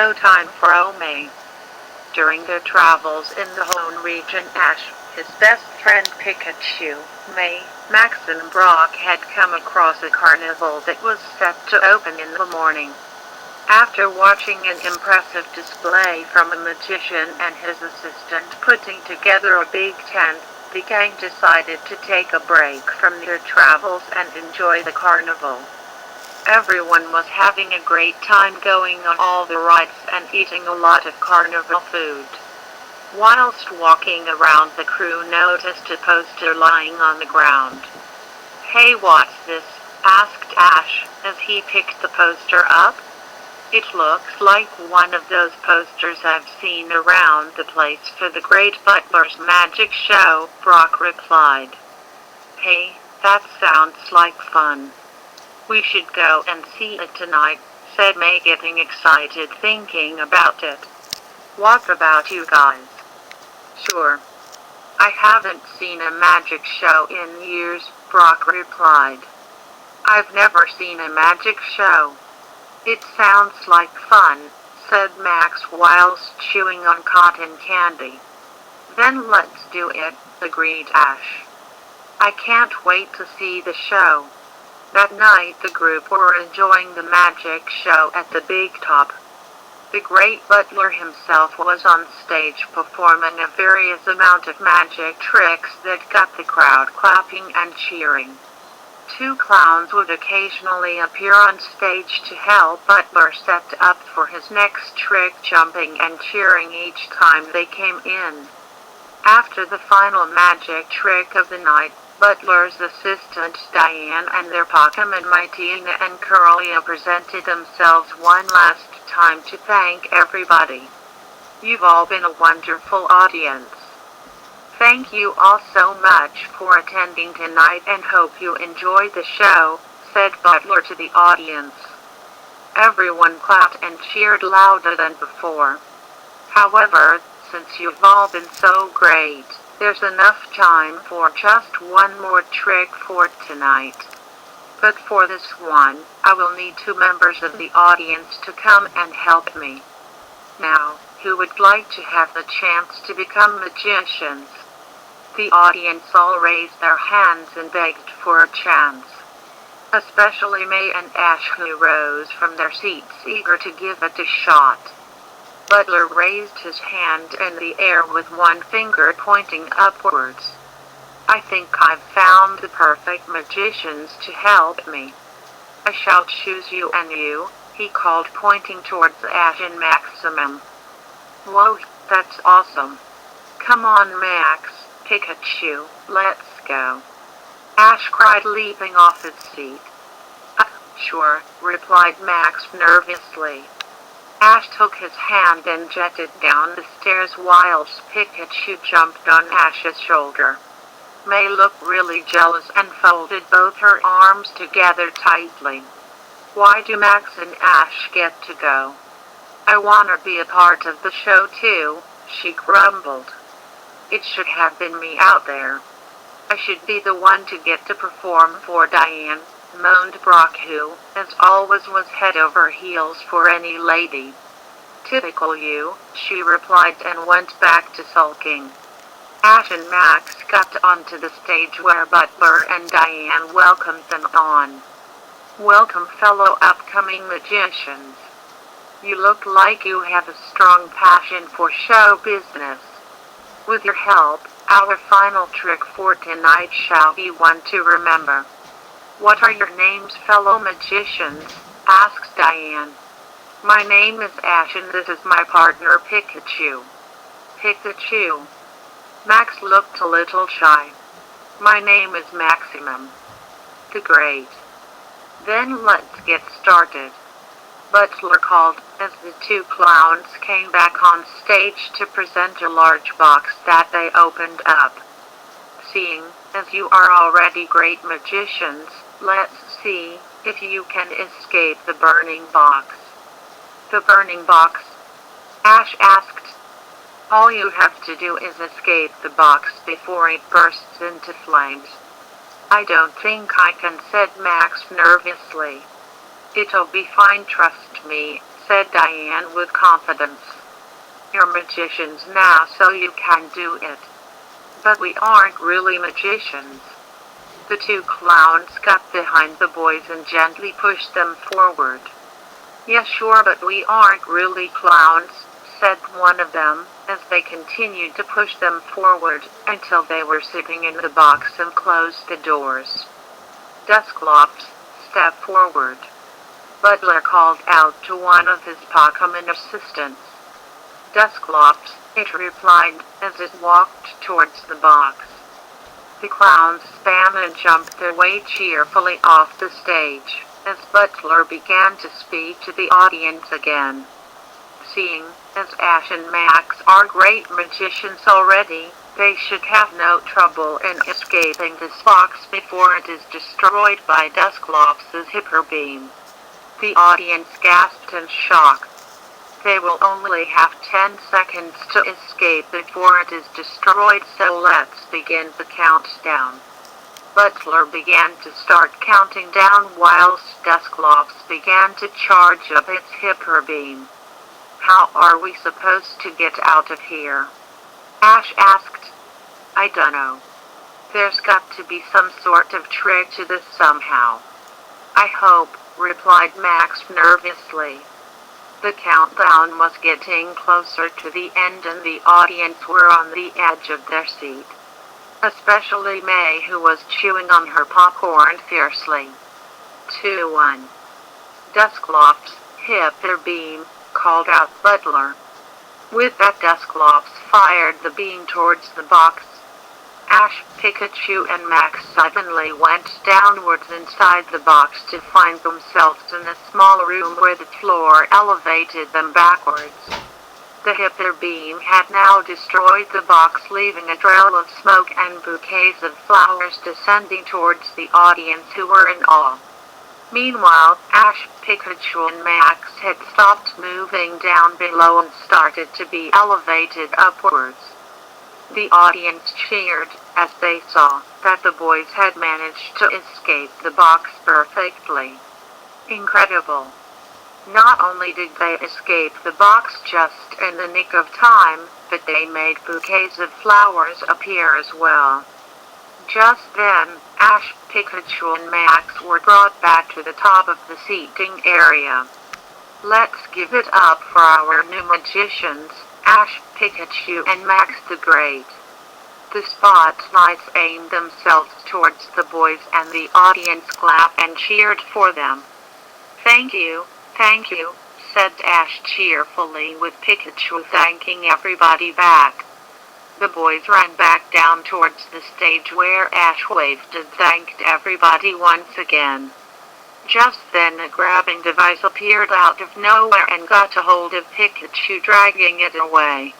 showtime for Ome. During their travels in the Hone region, Ash, his best friend Pikachu, May, Max and Brock had come across a carnival that was set to open in the morning. After watching an impressive display from a magician and his assistant putting together a big tent, the gang decided to take a break from their travels and enjoy the carnival. Everyone was having a great time going on all the rides and eating a lot of carnival food. Whilst walking around, the crew noticed a poster lying on the ground. "Hey, what's this?" asked Ash, as he picked the poster up. "It looks like one of those posters I've seen around the place for the Great Butler's magic show," Brock replied. "Hey, that sounds like fun. We should go and see it tonight," said May, getting excited thinking about it. "What about you guys?" "Sure. I haven't seen a magic show in years," Brock replied. "I've never seen a magic show." "It sounds like fun," said Max whilst chewing on cotton candy. "Then let's do it," agreed Ash. "I can't wait to see the show." That night the group were enjoying the magic show at the big top. The Great Butler himself was on stage performing a various amount of magic tricks that got the crowd clapping and cheering. Two clowns would occasionally appear on stage to help Butler set up for his next trick, jumping and cheering each time they came in. After the final magic trick of the night, Butler's assistant Diane and their Pokemon Mightyena and Curlia presented themselves one last time to thank everybody. "You've all been a wonderful audience. Thank you all so much for attending tonight and hope you enjoyed the show," said Butler to the audience. Everyone clapped and cheered louder than before. "However, since you've all been so great, there's enough time for just one more trick for tonight. But for this one, I will need 2 members of the audience to come and help me. Now, who would like to have the chance to become magicians?" The audience all raised their hands and begged for a chance. Especially May and Ash, who rose from their seats eager to give it a shot. Butler raised his hand in the air with one finger pointing upwards. "I think I've found the perfect magicians to help me. I shall choose you and you," he called, pointing towards Ash and Maximum. "Whoa, that's awesome. Come on, Max, Pikachu, let's go," Ash cried, leaping off his seat. "Sure," replied Max nervously. Ash took his hand and jetted down the stairs whilst Pikachu jumped on Ash's shoulder. May looked really jealous and folded both her arms together tightly. "Why do Max and Ash get to go? I wanna be a part of the show too," she grumbled. "It should have been me out there. I should be the one to get to perform for Diane," moaned Brock, who, as always, was head over heels for any lady. "Typical you," she replied and went back to sulking. Ash and Max got onto the stage where Butler and Diane welcomed them on. "Welcome, fellow upcoming magicians. You look like you have a strong passion for show business. With your help, our final trick for tonight shall be one to remember." "What are your names, fellow magicians?" asked Diane. "My name is Ash and this is my partner Pikachu." "Pikachu." Max looked a little shy. "My name is Maximum." "Great. Then let's get started," Butler called, as the 2 clowns came back on stage to present a large box that they opened up. "Seeing as you are already great magicians, let's see if you can escape the burning box." "The burning box?" Ash asked. "All you have to do is escape the box before it bursts into flames." "I don't think I can," said Max nervously. "It'll be fine, trust me," said Diane with confidence. "You're magicians now, so you can do it." "But we aren't really magicians." The two clowns got behind the boys and gently pushed them forward. "Yeah, sure, but we aren't really clowns," said one of them, as they continued to push them forward until they were sitting in the box and closed the doors. "Dusclops, step forward," Butler called out to one of his Pokemon assistants. "Dusclops," it replied as it walked towards the box. The clowns spun and jumped their way cheerfully off the stage as Butler began to speak to the audience again. "Seeing as Ash and Max are great magicians already, they should have no trouble in escaping this box before it is destroyed by Dusclops' hyper beam." The audience gasped in shock. "They will only have 10 seconds to escape before it is destroyed, so let's begin the countdown." Butler began to start counting down whilst Dusclops began to charge up its hyper beam. "How are we supposed to get out of here?" Ash asked. "I dunno. There's got to be some sort of trick to this somehow." "I hope," replied Max nervously. The countdown was getting closer to the end and the audience were on the edge of their seat. Especially May, who was chewing on her popcorn fiercely. 2-1. "Dusclops, hyper beam," called out Butler. With that, Dusclops fired the beam towards the box. Ash, Pikachu, and Max suddenly went downwards inside the box to find themselves in a small room where the floor elevated them backwards. The hyper beam had now destroyed the box, leaving a trail of smoke and bouquets of flowers descending towards the audience, who were in awe. Meanwhile, Ash, Pikachu, and Max had stopped moving down below and started to be elevated upwards. The audience cheered as they saw that the boys had managed to escape the box perfectly. Incredible. Not only did they escape the box just in the nick of time, but they made bouquets of flowers appear as well. Just then, Ash, Pikachu, and Max were brought back to the top of the seating area. "Let's give it up for our new magicians, Ash, Pikachu, and Max the Great." The spotlights aimed themselves towards the boys and the audience clapped and cheered for them. Thank you," said Ash cheerfully, with Pikachu thanking everybody back. The boys ran back down towards the stage where Ash waved and thanked everybody once again. Just then a grabbing device appeared out of nowhere and got a hold of Pikachu, dragging it away.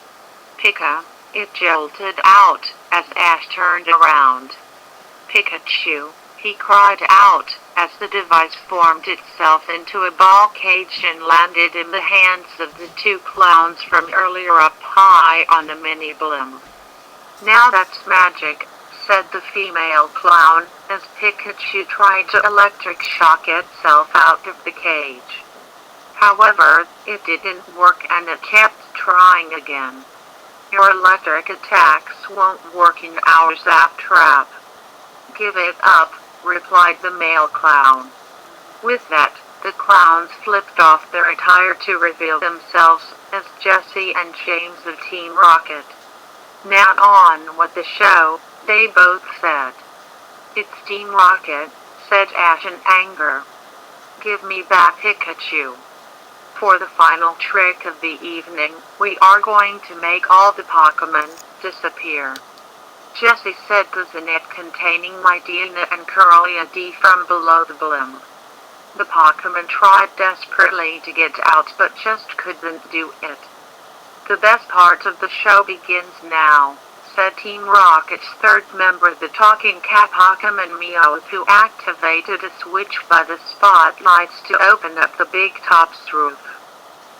"Pika!" It jolted out as Ash turned around. "Pikachu!" he cried out as the device formed itself into a ball cage and landed in the hands of the two clowns from earlier up high on a mini blimp. "Now that's magic," said the female clown, as Pikachu tried to electric shock itself out of the cage. However, it didn't work and it kept trying again. "Your electric attacks won't work in our zap trap." "Give it up," replied the male clown. With that, the clowns flipped off their attire to reveal themselves as Jesse and James of Team Rocket. "Now on with the show," they both said. "It's Team Rocket," said Ash in anger. "Give me back Pikachu. For the final trick of the evening, we are going to make all the Pokemon disappear." Jesse said, "Does the net containing Mydina and Curly from below the blimp?" The Pokemon tried desperately to get out but just couldn't do it. "The best part of the show begins now," said Team Rocket's third member, the talking cat Pokemon Meowth, who activated a switch by the spotlights to open up the big top's roof.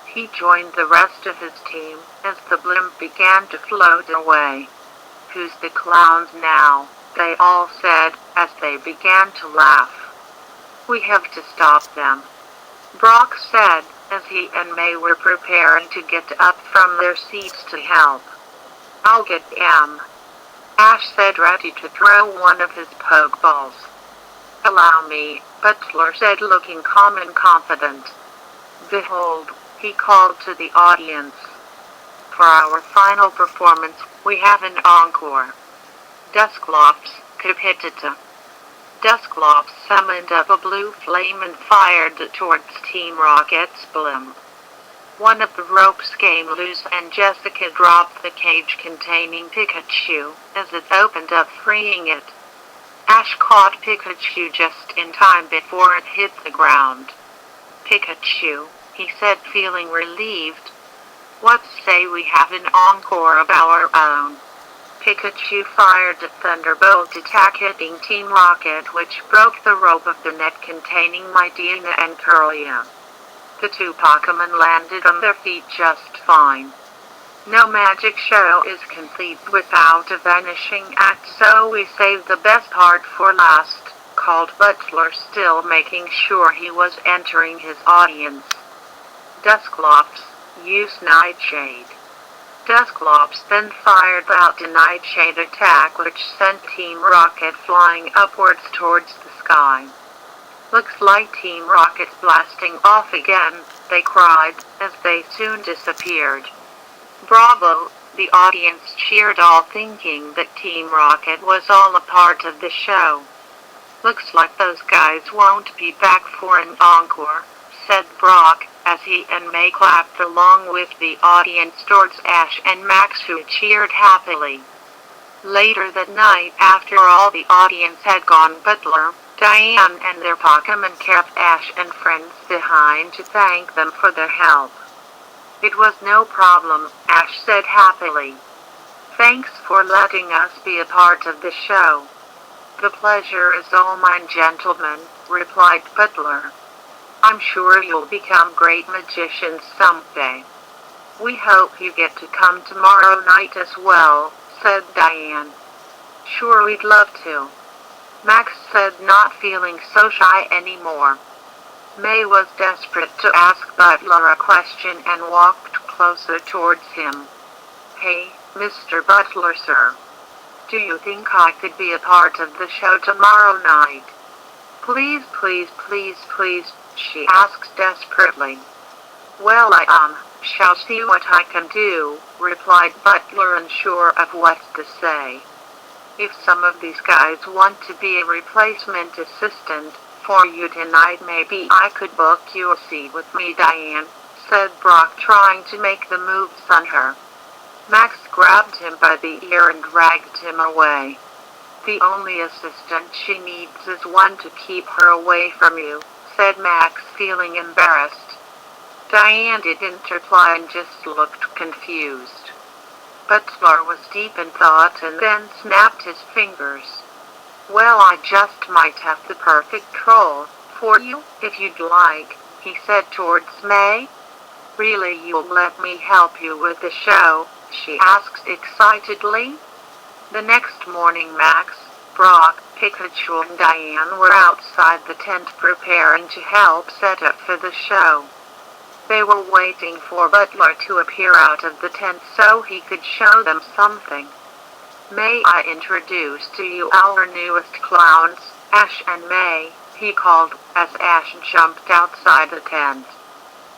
He joined the rest of his team as the blimp began to float away. "Who's the clowns now?" they all said as they began to laugh. "We have to stop them," Brock said as he and May were preparing to get up from their seats to help. "I'll get him," Ash said, ready to throw one of his pokeballs. "Allow me," Butler said, looking calm and confident. "Behold," he called to the audience. "For our final performance, we have an encore. Dusclops, Capitata." Dusclops summoned up a blue flame and fired it towards Team Rocket's blimp. One of the ropes came loose and Jessica dropped the cage containing Pikachu as it opened up, freeing it. Ash caught Pikachu just in time before it hit the ground. "Pikachu," he said, feeling relieved. "What say we have an encore of our own?" Pikachu fired a thunderbolt attack hitting Team Rocket, which broke the rope of the net containing Medina and Curlia. The two Pokemon landed on their feet just fine. "No magic show is complete without a vanishing act, so we saved the best part for last," called Butler, still making sure he was entering his audience. "Dusclops, use Nightshade." Dusclops then fired out a Nightshade attack which sent Team Rocket flying upwards towards the sky. "Looks like Team Rocket's blasting off again," they cried, as they soon disappeared. "Bravo!" The audience cheered, all thinking that Team Rocket was all a part of the show. "Looks like those guys won't be back for an encore," said Brock, as he and May clapped along with the audience towards Ash and Max, who cheered happily. Later that night, after all the audience had gone, Butler, Diane and their Pokemon kept Ash and friends behind to thank them for their help. "It was no problem," Ash said happily. "Thanks for letting us be a part of the show." "The pleasure is all mine, gentlemen," replied Butler. "I'm sure you'll become great magicians someday." "We hope you get to come tomorrow night as well," said Diane. "Sure, we'd love to," Max said, not feeling so shy anymore. May was desperate to ask Butler a question and walked closer towards him. "Hey, Mr. Butler, sir. Do you think I could be a part of the show tomorrow night?" "Please, please, please, please," she asked desperately. "Well, I shall see what I can do," replied Butler, unsure of what to say. "If some of these guys want to be a replacement assistant for you tonight, maybe I could book you a seat with me, Diane," said Brock, trying to make the moves on her. Max grabbed him by the ear and dragged him away. "The only assistant she needs is one to keep her away from you," said Max, feeling embarrassed. Diane didn't reply and just looked confused. Butler was deep in thought and then snapped his fingers. "Well, I just might have the perfect troll for you, if you'd like," he said towards May. "Really, you'll let me help you with the show?" she asked excitedly. The next morning, Max, Brock, Pikachu and Diane were outside the tent preparing to help set up for the show. They were waiting for Butler to appear out of the tent so he could show them something. "May I introduce to you our newest clowns, Ash and May," he called, as Ash jumped outside the tent.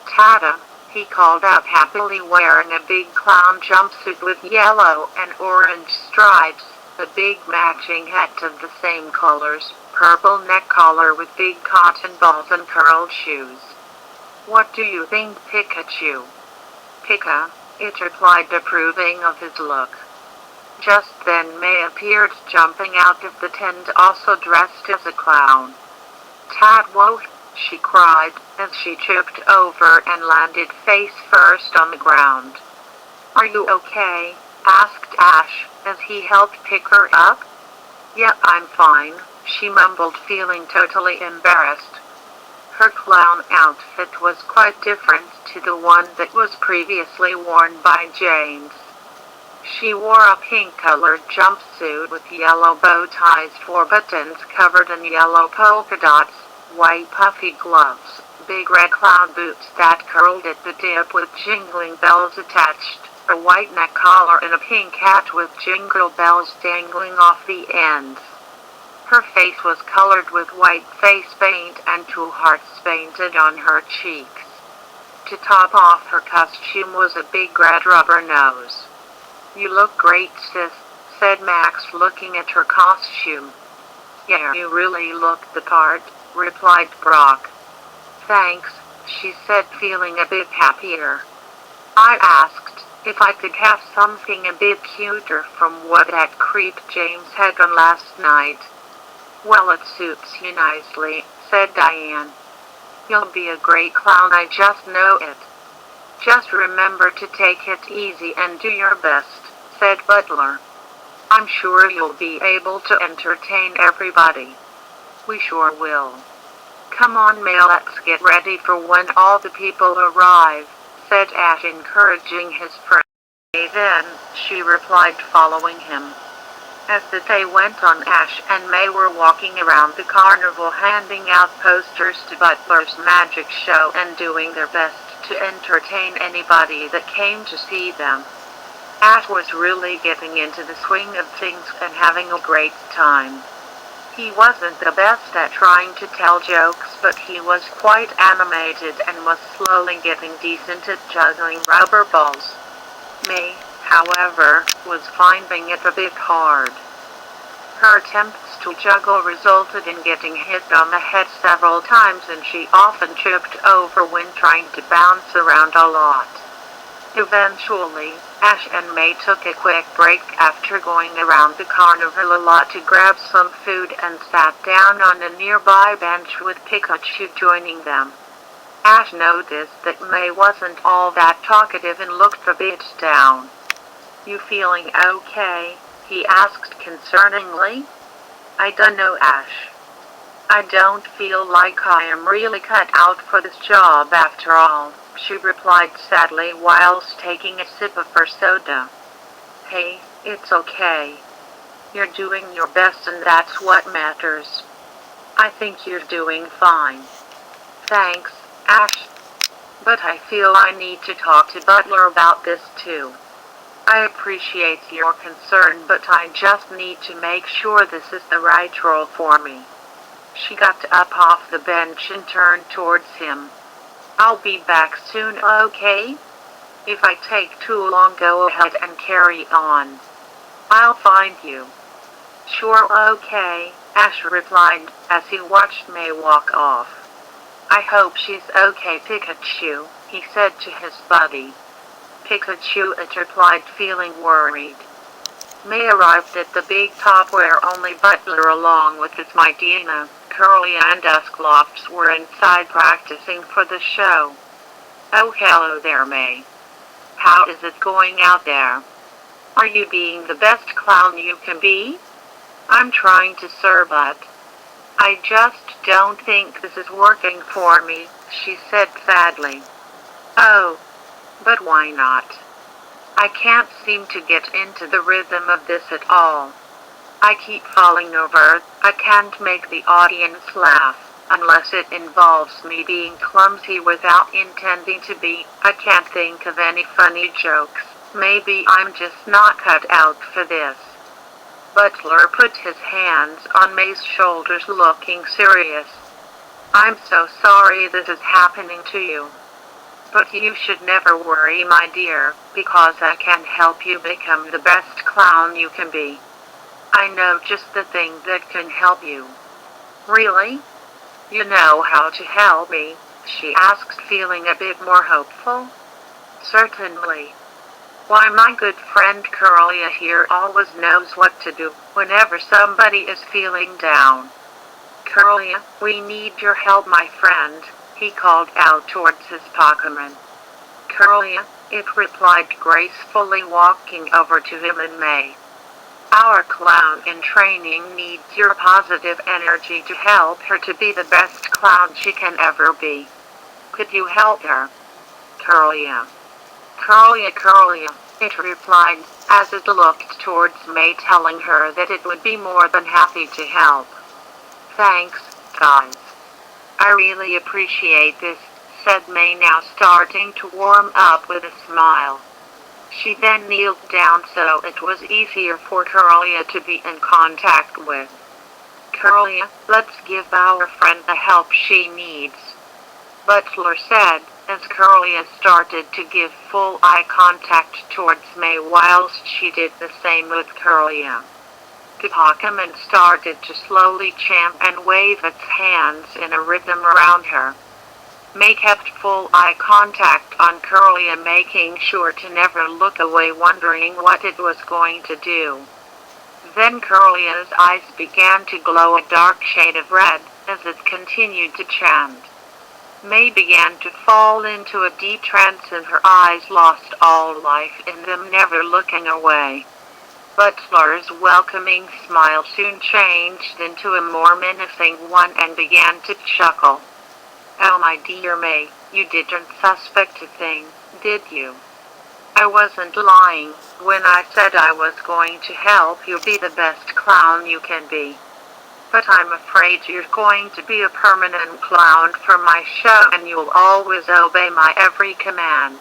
"Ta-da," he called out happily, wearing a big clown jumpsuit with yellow and orange stripes, a big matching hat of the same colors, purple neck collar with big cotton balls and curled shoes. "What do you think, Pikachu?" "Pika," it replied, approving of his look. Just then May appeared, jumping out of the tent, also dressed as a clown. "Tadwo," she cried, as she tripped over and landed face first on the ground. "Are you okay?" asked Ash, as he helped pick her up. "Yep, I'm fine," she mumbled, feeling totally embarrassed. Her clown outfit was quite different to the one that was previously worn by James. She wore a pink-colored jumpsuit with yellow bow ties, 4 buttons covered in yellow polka dots, white puffy gloves, big red clown boots that curled at the tip with jingling bells attached, a white neck collar and a pink hat with jingle bells dangling off the ends. Her face was colored with white face paint and 2 hearts painted on her cheeks. To top off her costume was a big red rubber nose. "You look great, sis," said Max, looking at her costume. "Yeah, you really look the part," replied Brock. "Thanks," she said, feeling a bit happier. "I asked if I could have something a bit cuter from what that creep James had on last night." "Well, it suits you nicely," said Diane. "You'll be a great clown, I just know it." "Just remember to take it easy and do your best," said Butler. "I'm sure you'll be able to entertain everybody." "We sure will." "Come on, May, let's get ready for when all the people arrive," said Ash, encouraging his friend. "Then," she replied, following him. As the day went on, Ash and May were walking around the carnival handing out posters to Butler's magic show and doing their best to entertain anybody that came to see them. Ash was really getting into the swing of things and having a great time. He wasn't the best at trying to tell jokes, but he was quite animated and was slowly getting decent at juggling rubber balls. May, however, was finding it a bit hard. Her attempts to juggle resulted in getting hit on the head several times, and she often tripped over when trying to bounce around a lot. Eventually, Ash and May took a quick break after going around the carnival a lot to grab some food and sat down on a nearby bench with Pikachu joining them. Ash noticed that May wasn't all that talkative and looked a bit down. "You feeling okay?" he asked concerningly. "I dunno, Ash. I don't feel like I am really cut out for this job after all," she replied sadly whilst taking a sip of her soda. "Hey, it's okay. You're doing your best and that's what matters. I think you're doing fine." "Thanks, Ash. But I feel I need to talk to Butler about this too. I appreciate your concern, but I just need to make sure this is the right role for me." She got up off the bench and turned towards him. "I'll be back soon, okay? If I take too long, go ahead and carry on. I'll find you." "Sure, okay," Ash replied as he watched May walk off. "I hope she's okay, Pikachu," he said to his buddy. "Pikachu," it replied, feeling worried. May arrived at the big top where only Butler along with his Medina, Curly and Dusclops were inside practicing for the show. "Oh, hello there, May. How is it going out there? Are you being the best clown you can be?" "I'm trying to, sir, but I just don't think this is working for me," she said sadly. "Oh, but why not? I can't seem to get into the rhythm of this at all. I keep falling over. I can't make the audience laugh, unless it involves me being clumsy without intending to be. I can't think of any funny jokes. Maybe I'm just not cut out for this." Butler put his hands on May's shoulders, looking serious. "I'm so sorry this is happening to you. But you should never worry, my dear, because I can help you become the best clown you can be. I know just the thing that can help you." "Really? You know how to help me?" she asked, feeling a bit more hopeful. "Certainly. Why, my good friend Curly here always knows what to do whenever somebody is feeling down." "Curly, we need your help, my friend," he called out towards his Pokemon. "Curly," it replied gracefully, walking over to him and May. "Our clown in training needs your positive energy to help her to be the best clown she can ever be. Could you help her?" "Curly, Curly," it replied, as it looked towards May, telling her that it would be more than happy to help. "Thanks, guys. I really appreciate this, said May, now starting to warm up with a smile. She then kneeled down so it was easier for Curlia to be in contact with. Curlia, let's give our friend the help she needs, Butler said, as Curlia started to give full eye contact towards May whilst she did the same with Curlia. The Pokemon started to slowly chant and wave its hands in a rhythm around her. May kept full eye contact on Curlia, making sure to never look away, wondering what it was going to do. Then Curlia's eyes began to glow a dark shade of red as it continued to chant. May began to fall into a deep trance and her eyes lost all life in them, never looking away. Butler's welcoming smile soon changed into a more menacing one and began to chuckle. Oh my dear May, you didn't suspect a thing, did you? I wasn't lying when I said I was going to help you be the best clown you can be. But I'm afraid you're going to be a permanent clown for my show and you'll always obey my every command.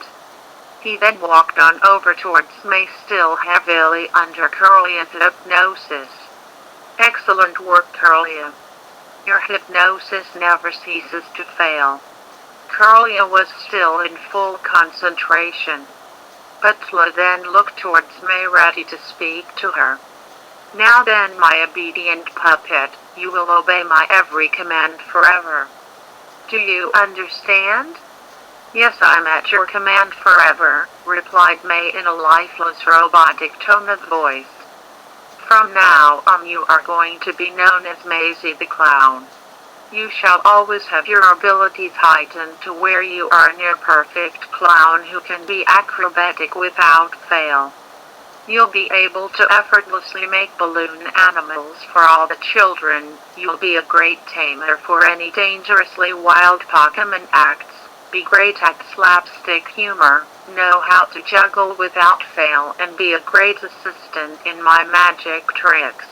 He then walked on over towards May, still heavily under Curlia's hypnosis. Excellent work, Curlia. Your hypnosis never ceases to fail. Curlia was still in full concentration. Butler then looked towards May, ready to speak to her. Now then, my obedient puppet, you will obey my every command forever. Do you understand? Yes, I'm at your command forever, replied May in a lifeless robotic tone of voice. From now on you are going to be known as Maisie the Clown. You shall always have your abilities heightened to where you are a near-perfect clown who can be acrobatic without fail. You'll be able to effortlessly make balloon animals for all the children. You'll be a great tamer for any dangerously wild Pokemon acts. Be great at slapstick humor, know how to juggle without fail, and be a great assistant in my magic tricks.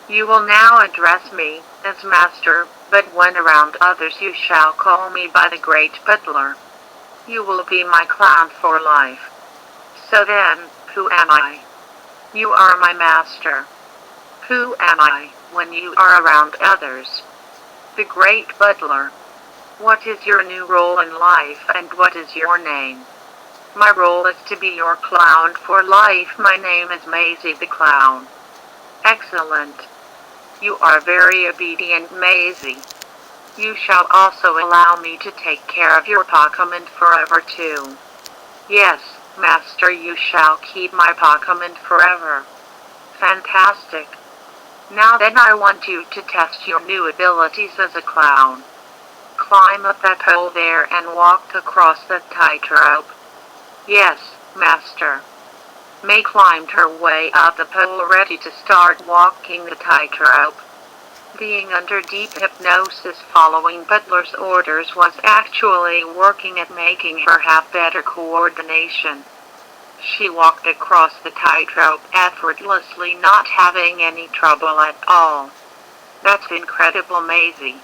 You will now address me as Master, but when around others you shall call me by the Great Butler. You will be my clown for life. So then, who am I? You are my master. Who am I when you are around others? The Great Butler. What is your new role in life and what is your name? My role is to be your clown for life. My name is Maisie the Clown. Excellent. You are very obedient, Maisie. You shall also allow me to take care of your Pokemon forever too. Yes, Master, you shall keep my Pokemon forever. Fantastic. Now then, I want you to test your new abilities as a clown. Climb up that pole there and walk across the tightrope. Yes, Master. May climbed her way up the pole, ready to start walking the tightrope. Being under deep hypnosis following Butler's orders was actually working at making her have better coordination. She walked across the tightrope effortlessly, not having any trouble at all. That's incredible, Maisie.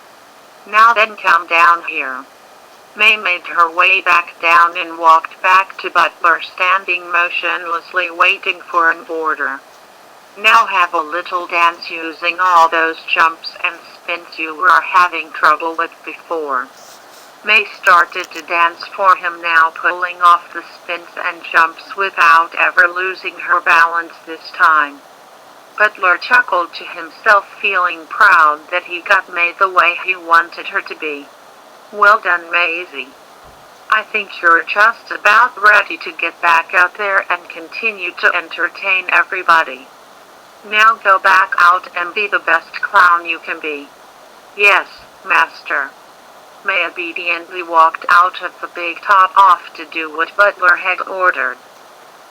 Now then, come down here. May made her way back down and walked back to Butler, standing motionlessly waiting for an order. Now have a little dance using all those jumps and spins you were having trouble with before. May started to dance for him now, pulling off the spins and jumps without ever losing her balance this time. Butler chuckled to himself, feeling proud that he got May the way he wanted her to be. Well done, Maisie. I think you're just about ready to get back out there and continue to entertain everybody. Now go back out and be the best clown you can be. Yes, Master. May obediently walked out of the big top off to do what Butler had ordered.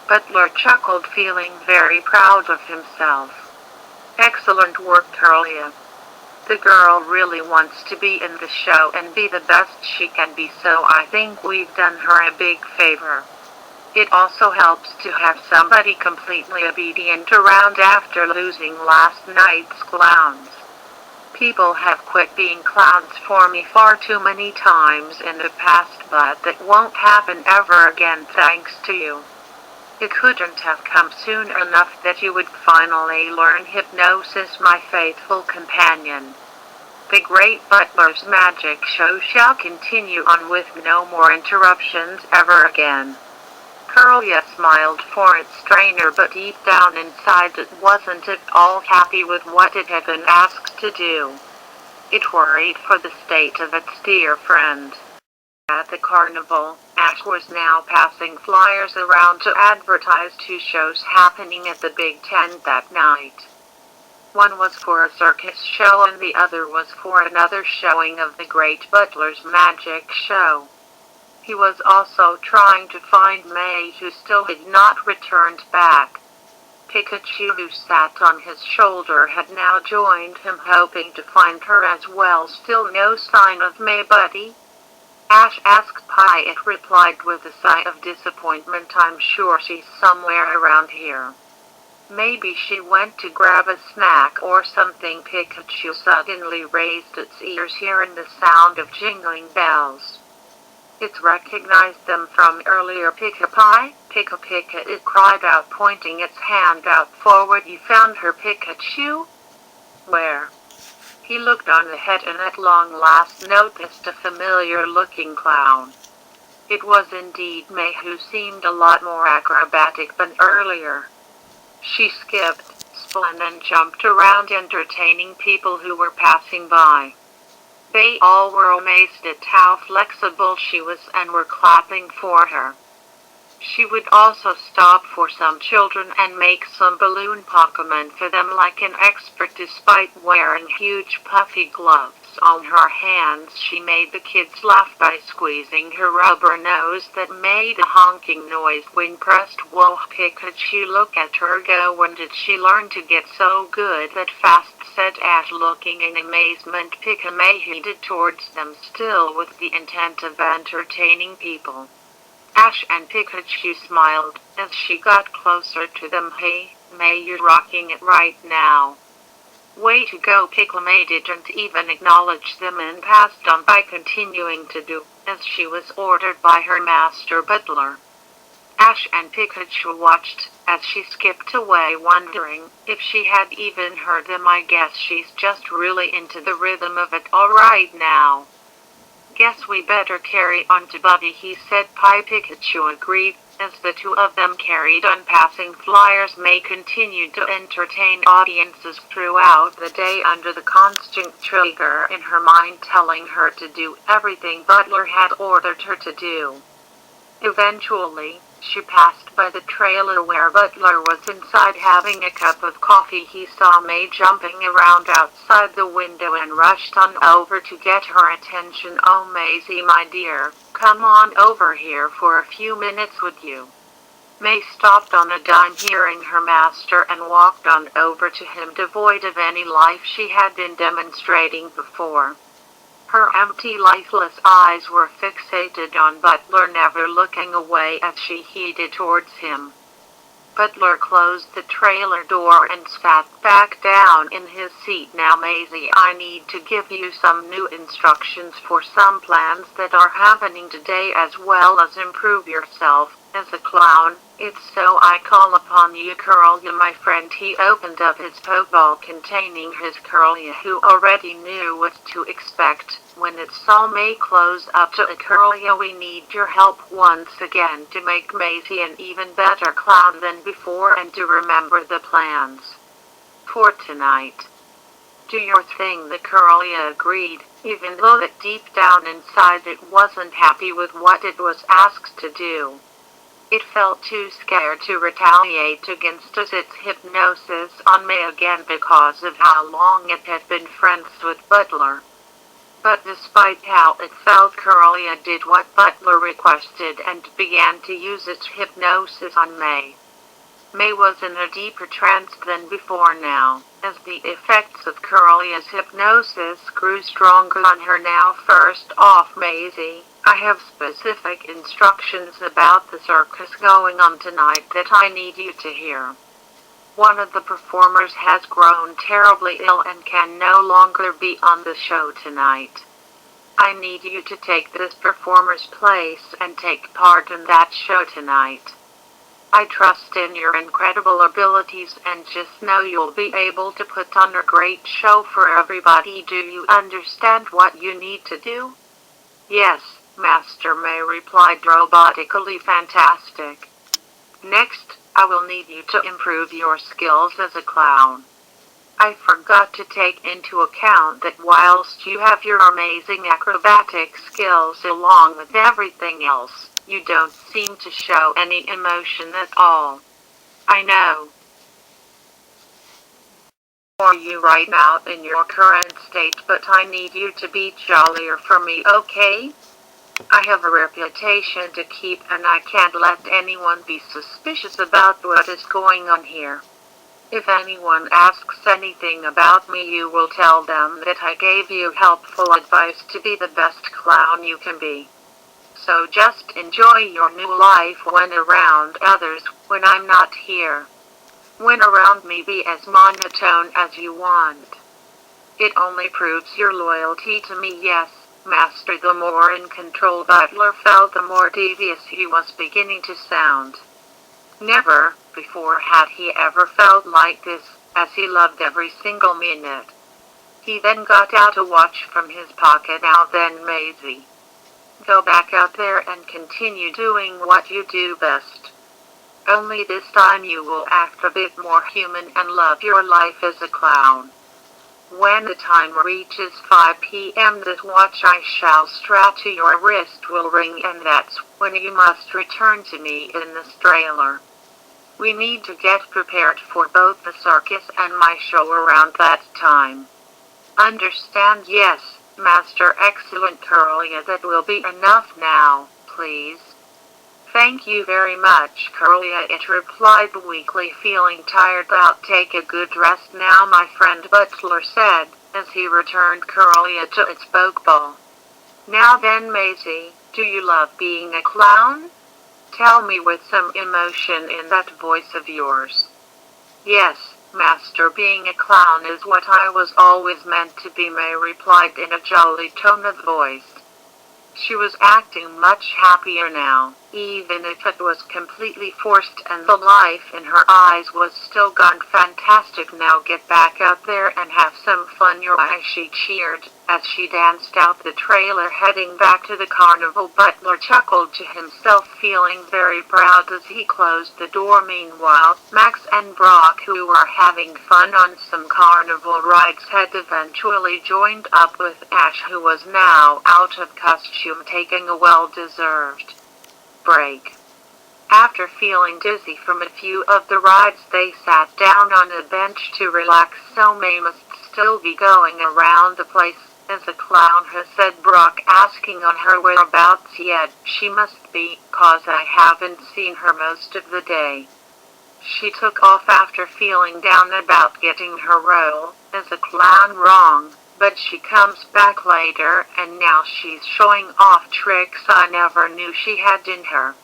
Butler chuckled, feeling very proud of himself. Excellent work, Curlia. The girl really wants to be in the show and be the best she can be, so I think we've done her a big favor. It also helps to have somebody completely obedient around after losing last night's clowns. People have quit being clowns for me far too many times in the past, but that won't happen ever again thanks to you. It couldn't have come soon enough that you would finally learn hypnosis, my faithful companion. The Great Butler's magic show shall continue on with no more interruptions ever again. Curlia smiled for its trainer, but deep down inside it wasn't at all happy with what it had been asked to do. It worried for the state of its dear friend. At the carnival, Ash was now passing flyers around to advertise 2 shows happening at the Big Tent that night. One was for a circus show and the other was for another showing of the Great Butler's magic show. He was also trying to find May, who still had not returned back. Pikachu, who sat on his shoulder, had now joined him, hoping to find her as well. Still no sign of May, buddy? Ash asked. Pie, it replied with a sigh of disappointment. I'm sure she's somewhere around here. Maybe she went to grab a snack or something. Pikachu suddenly raised its ears, hearing the sound of jingling bells. It recognized them from earlier. Pika-Pie, Pika-Pika, it cried out, pointing its hand out forward. You found her, Pikachu? Where? He looked on ahead and at long last noticed a familiar-looking clown. It was indeed May, who seemed a lot more acrobatic than earlier. She skipped, spun and jumped around, entertaining people who were passing by. They all were amazed at how flexible she was and were clapping for her. She would also stop for some children and make some balloon Pokemon for them like an expert. Despite wearing huge puffy gloves on her hands, she made the kids laugh by squeezing her rubber nose that made a honking noise when pressed. Whoa, Pikachu, look at her go. When did she learn to get so good that fast? Said Ash, looking in amazement. Pika-May headed towards them, still with the intent of entertaining people. Ash and Pikachu smiled as she got closer to them. Hey, May, you're rocking it right now. Way to go. Pika-May didn't even acknowledge them and passed on by continuing to do as she was ordered by her master butler. Ash and Pikachu watched as she skipped away, wondering if she had even heard them. I guess she's just really into the rhythm of it all right now. Guess we better carry on to Buddy, he said. Pie, Pikachu agreed, as the two of them carried on passing flyers. May continued to entertain audiences throughout the day under the constant trigger in her mind telling her to do everything Butler had ordered her to do. Eventually, she passed by the trailer where Butler was inside having a cup of coffee. He saw May jumping around outside the window and rushed on over to get her attention. Oh, Maisie, my dear, come on over here for a few minutes, would you? May stopped on a dime, hearing her master, and walked on over to him, devoid of any life she had been demonstrating before. Her empty, lifeless eyes were fixated on Butler, never looking away as she headed towards him. Butler closed the trailer door and sat back down in his seat. Now, Maisie, I need to give you some new instructions for some plans that are happening today, as well as improve yourself as a clown. It's so I call upon you, Curlia, my friend. He opened up his Pokeball containing his Curlia, who already knew what to expect when it saw May close up to a Curlia. We need your help once again to make Maisie an even better clown than before, and to remember the plans for tonight. Do your thing, the Curlia agreed, even though that deep down inside it wasn't happy with what it was asked to do. It felt too scared to retaliate against its hypnosis on May again because of how long it had been friends with Butler. But despite how it felt, Curlia did what Butler requested and began to use its hypnosis on May. May was in a deeper trance than before now, as the effects of Curlia's hypnosis grew stronger on her. Now, first off, Maisie, I have specific instructions about the circus going on tonight that I need you to hear. One of the performers has grown terribly ill and can no longer be on the show tonight. I need you to take this performer's place and take part in that show tonight. I trust in your incredible abilities and just know you'll be able to put on a great show for everybody. Do you understand what you need to do? Yes, Master May replied robotically. Fantastic. Next, I will need you to improve your skills as a clown. I forgot to take into account that whilst you have your amazing acrobatic skills along with everything else, you don't seem to show any emotion at all. I know. For you right now in your current state, but I need you to be jollier for me, okay? I have a reputation to keep and I can't let anyone be suspicious about what is going on here. If anyone asks anything about me, you will tell them that I gave you helpful advice to be the best clown you can be. So just enjoy your new life when around others, when I'm not here. When around me, be as monotone as you want. It only proves your loyalty to me. Yes, Master. The more in control Butler felt, the more devious he was beginning to sound. Never before had he ever felt like this, as he loved every single minute. He then got out a watch from his pocket. Now then, Maisie, go back out there and continue doing what you do best. Only this time you will act a bit more human and love your life as a clown. When the time reaches 5 p.m. this watch I shall strap to your wrist will ring, and that's when you must return to me in this trailer. We need to get prepared for both the circus and my show around that time. Understand? Yes, Master. Excellent, Curlia. That will be enough now, please. Thank you very much, Curlia, it replied weakly, feeling tired out. Take a good rest now, my friend, Butler said, as he returned Curlia to its pokeball. Now then, Maisie, do you love being a clown? Tell me with some emotion in that voice of yours. Yes, Master, being a clown is what I was always meant to be, May replied in a jolly tone of voice. She was acting much happier now, even if it was completely forced and the life in her eyes was still gone. Fantastic, now get back out there and have some fun, your eyes, she cheered, as she danced out the trailer heading back to the carnival. Butler chuckled to himself, feeling very proud as he closed the door. Meanwhile, Max and Brock, who were having fun on some carnival rides, had eventually joined up with Ash, who was now out of costume, taking a well-deserved break. After feeling dizzy from a few of the rides, they sat down on a bench to relax. So May must still be going around the place, as a clown has said, Brock, asking on her whereabouts yet. She must be, 'cause I haven't seen her most of the day. She took off after feeling down about getting her role as a clown wrong, but she comes back later and now she's showing off tricks I never knew she had in her.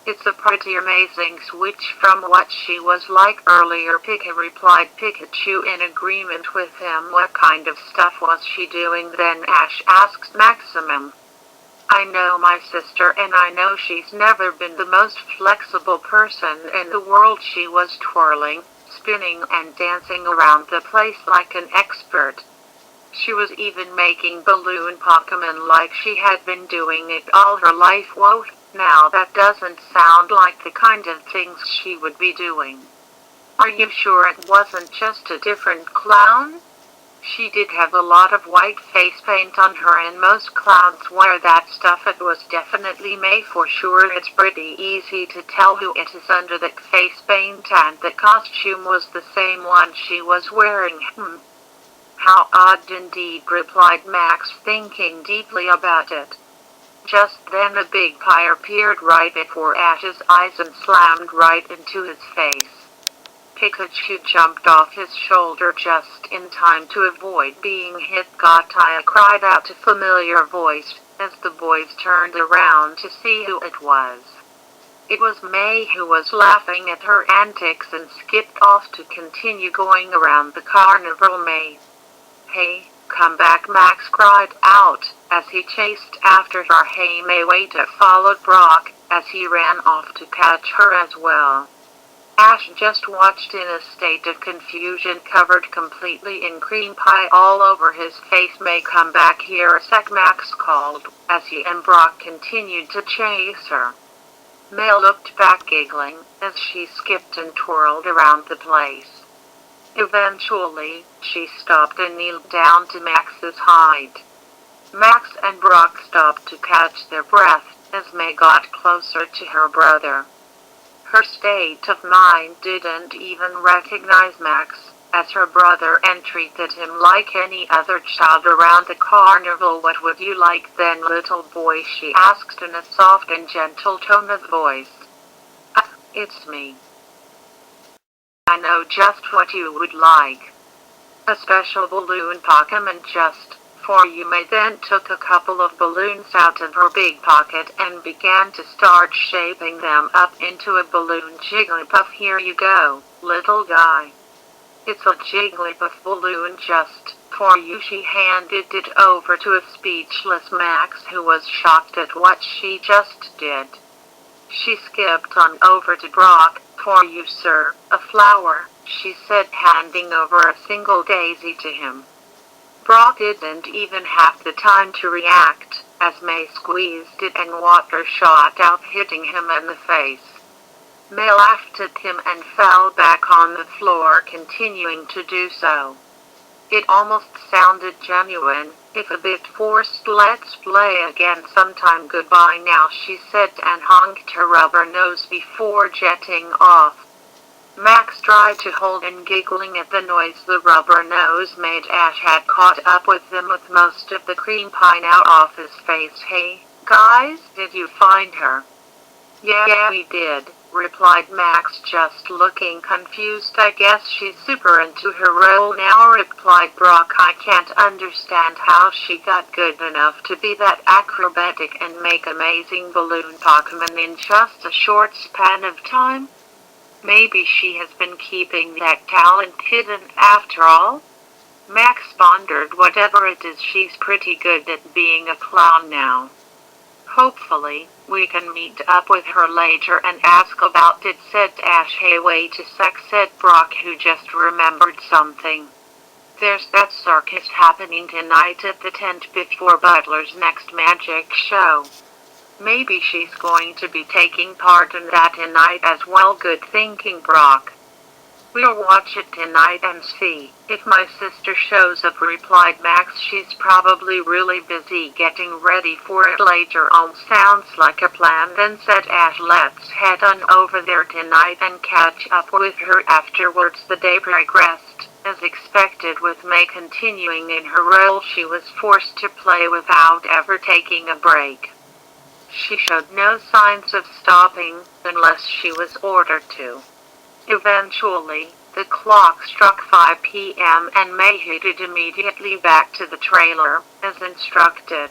It's a pretty amazing switch from what she was like earlier, Pika replied Pikachu in agreement with him. What kind of stuff was she doing then? Ash asked Maximum. I know my sister, and I know she's never been the most flexible person in the world. She was twirling, spinning, and dancing around the place like an expert. She was even making balloon Pokemon like she had been doing it all her life. Whoa, now that doesn't sound like the kind of things she would be doing. Are you sure it wasn't just a different clown? She did have a lot of white face paint on her, and most clowns wear that stuff. It was definitely May for sure. It's pretty easy to tell who it is under the face paint, and the costume was the same one she was wearing. How odd indeed, replied Max, thinking deeply about it. Just then a big pyre appeared right before Ash's eyes and slammed right into his face. Pikachu jumped off his shoulder just in time to avoid being hit. Gaia cried out a familiar voice, as the boys turned around to see who it was. It was May who was laughing at her antics and skipped off to continue going around the carnival maze. "Hey, come back," Max cried out, as he chased after her. Hey, May waited, followed Brock, as he ran off to catch her as well. Ash just watched in a state of confusion, covered completely in cream pie all over his face. "May, come back here a sec," Max called, as he and Brock continued to chase her. May looked back, giggling, as she skipped and twirled around the place. Eventually, she stopped and kneeled down to Max's height. Max and Brock stopped to catch their breath, as May got closer to her brother. Her state of mind didn't even recognize Max, as her brother, and treated him like any other child around the carnival. "What would you like then, little boy?" she asked in a soft and gentle tone of voice. It's me. I know just what you would like. A special balloon Pokemon just for you." May then took a couple of balloons out of her big pocket and began to start shaping them up into a balloon. "Jigglypuff, here you go, little guy. It's a Jigglypuff balloon just for you." She handed it over to a speechless Max, who was shocked at what she just did. She skipped on over to Brock. "For you, sir, a flower," she said, handing over a single daisy to him. Brock didn't even have the time to react, as May squeezed it and water shot out, hitting him in the face. May laughed at him and fell back on the floor, continuing to do so. It almost sounded genuine, if a bit forced. "Let's play again sometime. Goodbye now," she said, and honked her rubber nose before jetting off. Max tried to hold in, giggling at the noise the rubber nose made. Ash had caught up with them, with most of the cream pie now off his face. "Hey, guys, did you find her?" Yeah, we did," replied Max, just looking confused. "I guess she's super into her role now," replied Brock. "I can't understand how she got good enough to be that acrobatic and make amazing balloon Pokemon in just a short span of time. Maybe she has been keeping that talent hidden after all." Max pondered. "Whatever it is, she's pretty good at being a clown now. Hopefully, we can meet up with her later and ask about it," said Ash. "Hey, wait a sec," said Brock, who just remembered something. "There's that circus happening tonight at the tent before Butler's next magic show. Maybe she's going to be taking part in that tonight as well." "Good thinking, Brock. We'll watch it tonight and see if my sister shows up," replied Max. "She's probably really busy getting ready for it later on." "Sounds like a plan then," said Ash. "Let's head on over there tonight and catch up with her afterwards." The day progressed as expected, with May continuing in her role. She was forced to play without ever taking a break. She showed no signs of stopping, unless she was ordered to. Eventually, the clock struck 5 p.m. and May headed immediately back to the trailer, as instructed.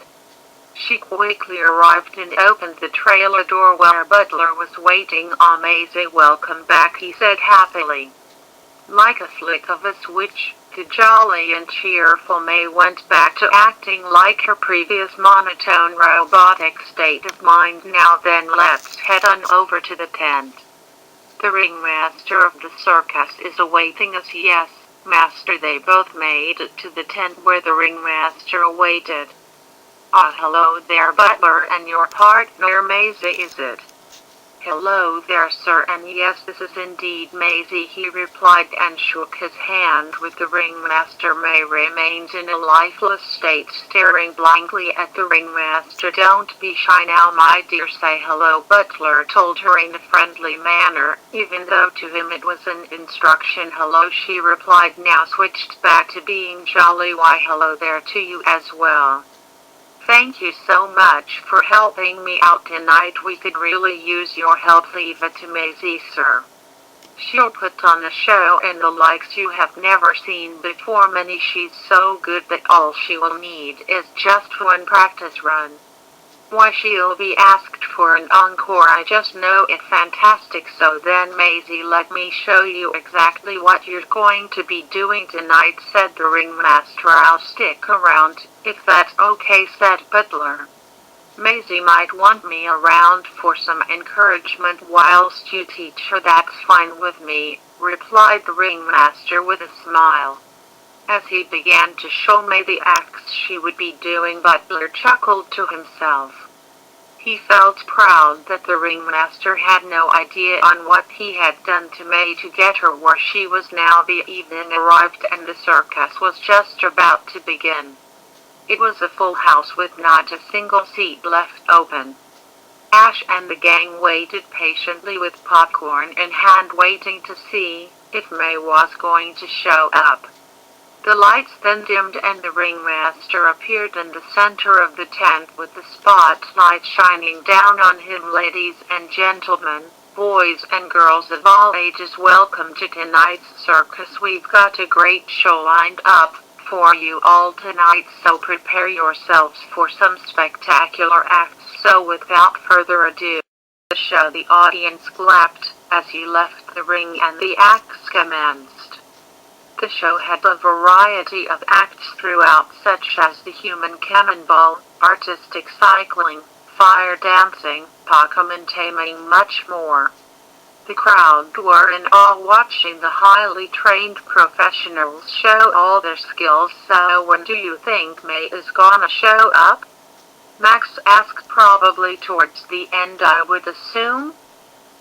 She quickly arrived and opened the trailer door, where Butler was waiting. "Amazing, welcome back," he said happily. Like a flick of a switch, the jolly and cheerful May went back to acting like her previous monotone, robotic state of mind. "Now then, let's head on over to the tent. The ringmaster of the circus is awaiting us." "Yes, master." They both made it to the tent where the ringmaster awaited. Hello there, Butler, and your partner Maisie, is it?" "Hello there, sir, and yes, this is indeed Maisie," he replied, and shook his hand with the ringmaster. May remained in a lifeless state, staring blankly at the ringmaster. "Don't be shy now, my dear, say hello," Butler told her in a friendly manner, even though to him it was an instruction. "Hello," she replied, now switched back to being jolly. "Why, hello there to you as well. Thank you so much for helping me out tonight. We could really use your help." "Leave it to Maisie, sir. She'll put on a show and the likes you have never seen before. Minnie, she's so good that all she will need is just one practice run." Why, she'll be asked for an encore. I just know it. Fantastic. So then, Maisie, let me show you exactly what you're going to be doing tonight, said the ringmaster. I'll stick around, if that's okay, said Butler. Maisie might want me around for some encouragement whilst you teach her. That's fine with me, replied the ringmaster with a smile. As he began to show May the acts she would be doing, Butler chuckled to himself. He felt proud that the ringmaster had no idea on what he had done to May to get her where she was now. The evening arrived and the circus was just about to begin. It was a full house with not a single seat left open. Ash and the gang waited patiently with popcorn in hand, waiting to see if May was going to show up. The lights then dimmed and the ringmaster appeared in the center of the tent with the spotlight shining down on him. Ladies and gentlemen, boys and girls of all ages, welcome to tonight's circus. We've got a great show lined up for you all tonight, so prepare yourselves for some spectacular acts. So without further ado, the show, the audience clapped as he left the ring and the acts commenced. The show had a variety of acts throughout, such as the human cannonball, artistic cycling, fire dancing, pantomime, much more. The crowd were in awe watching the highly trained professionals show all their skills. So when do you think May is gonna show up? Max asked. Probably towards the end, I would assume.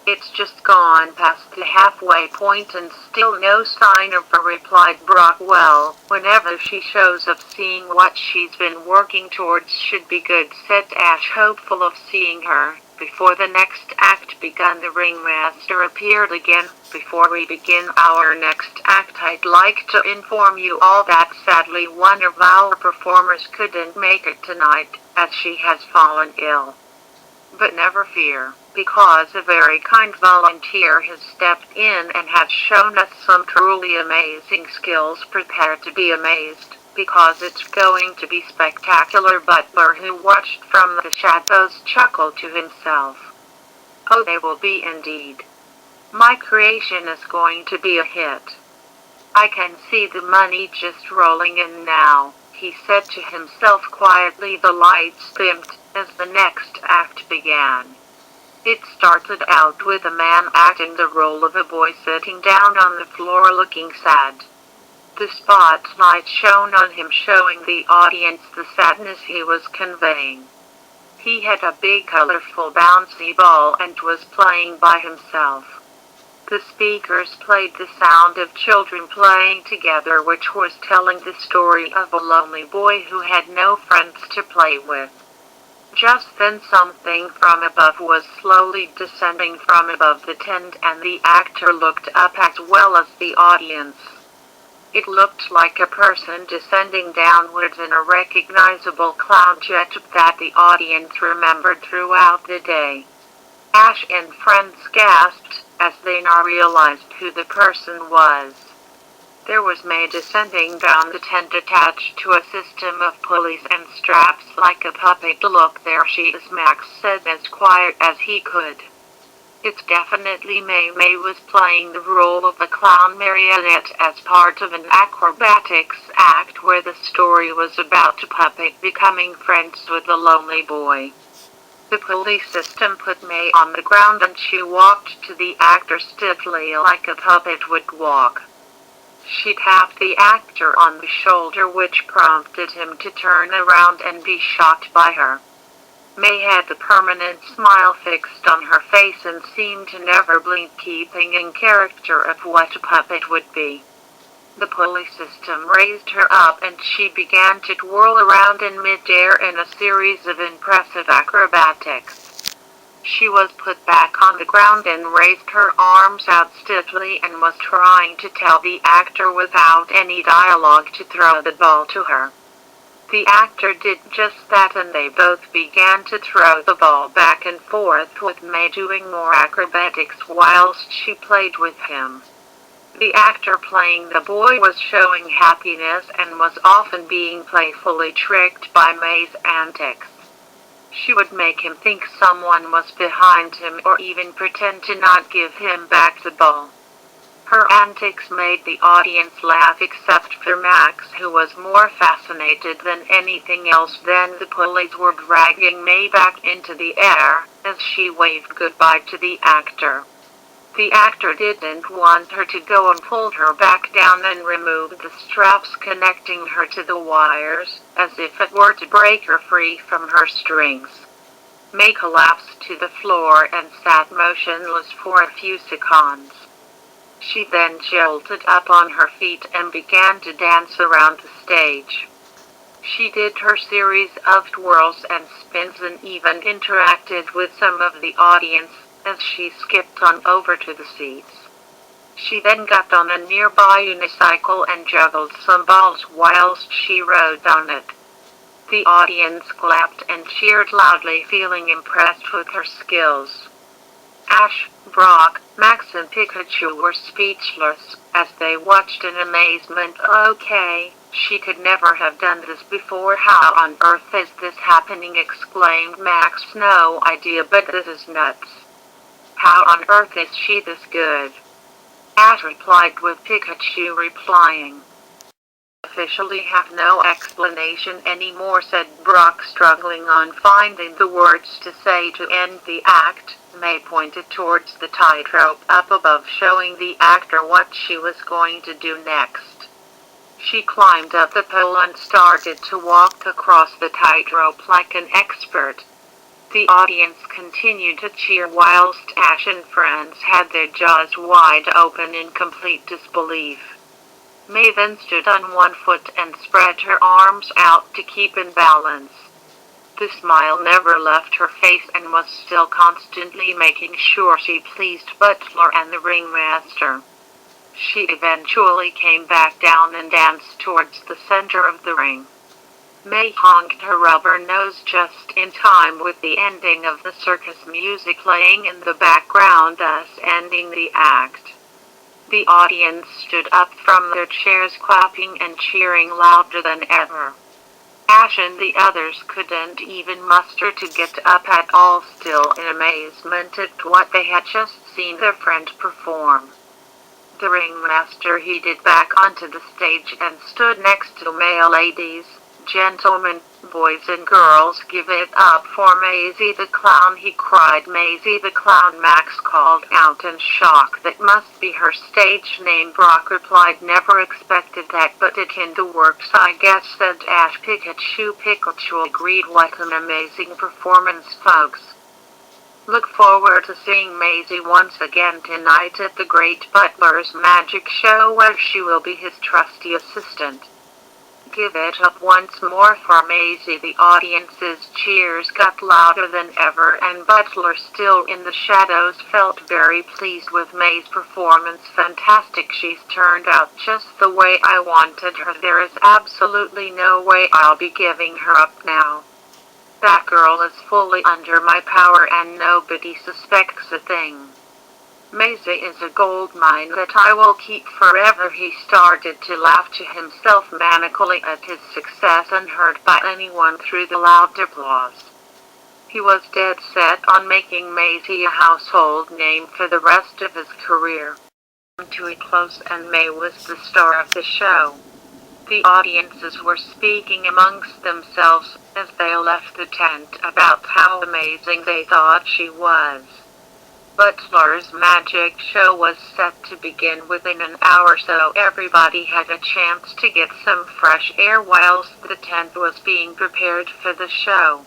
It's just gone past the halfway point and still no sign of her, replied Brock. Well, whenever she shows up, seeing what she's been working towards should be good, said Ash, hopeful of seeing her. Before the next act began, the ringmaster appeared again. Before we begin our next act, I'd like to inform you all that sadly one of our performers couldn't make it tonight, as she has fallen ill. But never fear, because a very kind volunteer has stepped in and has shown us some truly amazing skills. Prepare to be amazed, because it's going to be spectacular. Butler, who watched from the shadows, chuckled to himself. Oh, they will be indeed. My creation is going to be a hit. I can see the money just rolling in now, he said to himself quietly. The lights dimmed as the next act began. It started out with a man acting the role of a boy sitting down on the floor looking sad. The spotlight shone on him, showing the audience the sadness he was conveying. He had a big colorful bouncy ball and was playing by himself. The speakers played the sound of children playing together, which was telling the story of a lonely boy who had no friends to play with. Just then something from above was slowly descending from above the tent, and the actor looked up as well as the audience. It looked like a person descending downwards in a recognizable cloud jet that the audience remembered throughout the day. Ash and friends gasped as they now realized who the person was. There was May descending down the tent, attached to a system of pulleys and straps like a puppet. Look, there she is, Max said as quiet as he could. It's definitely May. May was playing the role of a clown marionette as part of an acrobatics act where the story was about a puppet becoming friends with a lonely boy. The pulley system put May on the ground and she walked to the actor stiffly like a puppet would walk. She tapped the actor on the shoulder, which prompted him to turn around and be shocked by her. May had the permanent smile fixed on her face and seemed to never blink, keeping in character of what a puppet would be. The pulley system raised her up and she began to twirl around in midair in a series of impressive acrobatics. She was put back on the ground and raised her arms out stiffly and was trying to tell the actor without any dialogue to throw the ball to her. The actor did just that and they both began to throw the ball back and forth, with May doing more acrobatics whilst she played with him. The actor playing the boy was showing happiness and was often being playfully tricked by May's antics. She would make him think someone was behind him or even pretend to not give him back the ball. Her antics made the audience laugh except for Max, who was more fascinated than anything else. Then the police were dragging May back into the air as she waved goodbye to the actor. The actor didn't want her to go and pulled her back down and removed the straps connecting her to the wires, as if it were to break her free from her strings. May collapsed to the floor and sat motionless for a few seconds. She then jolted up on her feet and began to dance around the stage. She did her series of twirls and spins and even interacted with some of the audience as she skipped on over to the seats. She then got on a nearby unicycle and juggled some balls whilst she rode on it. The audience clapped and cheered loudly, feeling impressed with her skills. Ash, Brock, Max and Pikachu were speechless as they watched in amazement. "Okay, she could never have done this before. How on earth is this happening?" exclaimed Max. "No idea, but this is nuts. How on earth is she this good?" Ash replied, with Pikachu replying, "Officially have no explanation anymore," said Brock, struggling on finding the words to say to end the act. May pointed towards the tightrope up above, showing the actor what she was going to do next. She climbed up the pole and started to walk across the tightrope like an expert. The audience continued to cheer whilst Ash and friends had their jaws wide open in complete disbelief. May then stood on one foot and spread her arms out to keep in balance. The smile never left her face and was still constantly making sure she pleased Butler and the ringmaster. She eventually came back down and danced towards the center of the ring. May honked her rubber nose just in time with the ending of the circus music playing in the background, thus ending the act. The audience stood up from their chairs, clapping and cheering louder than ever. Ash and the others couldn't even muster to get up at all, still in amazement at what they had just seen their friend perform. The ringmaster headed back onto the stage and stood next to May. "Ladies, gentlemen, boys and girls, give it up for Maisie the Clown," he cried. "Maisie the Clown," Max called out in shock. "That must be her stage name," Brock replied. "Never expected that, but it in the works, I guess," said Ash. Pikachu agreed. "What an amazing performance, folks. Look forward to seeing Maisie once again tonight at the Great Butler's Magic Show, where she will be his trusty assistant." "Give it up once more for Maisie." The audience's cheers got louder than ever, and Butler, still in the shadows, felt very pleased with May's performance. "Fantastic. She's turned out just the way I wanted her. There is absolutely no way I'll be giving her up now. That girl is fully under my power and nobody suspects a thing. Maisie is a gold mine that I will keep forever." He started to laugh to himself manically at his success, unheard by anyone through the loud applause. He was dead set on making Maisie a household name for the rest of his career. To a close, and May was the star of the show. The audiences were speaking amongst themselves as they left the tent about how amazing they thought she was. Butler's magic show was set to begin within an hour, so everybody had a chance to get some fresh air whilst the tent was being prepared for the show.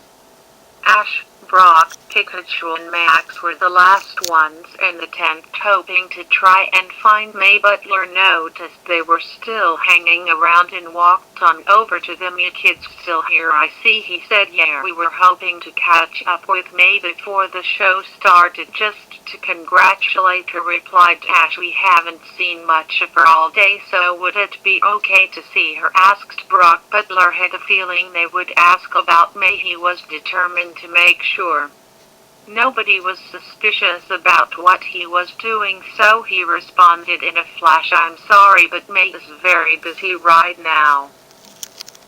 Ash, Brock, Pikachu and Max were the last ones in the tent, hoping to try and find May. Butler noticed they were still hanging around and walked on over to them. "You kids still here, I see," he said. "Yeah, we were hoping to catch up with May before the show started, just to congratulate her," replied Ash. "We haven't seen much of her all day, so would it be okay to see her?" asked Brock. Butler had a feeling they would ask about May. He was determined to make sure nobody was suspicious about what he was doing, so he responded in a flash, "I'm sorry, but May is very busy right now."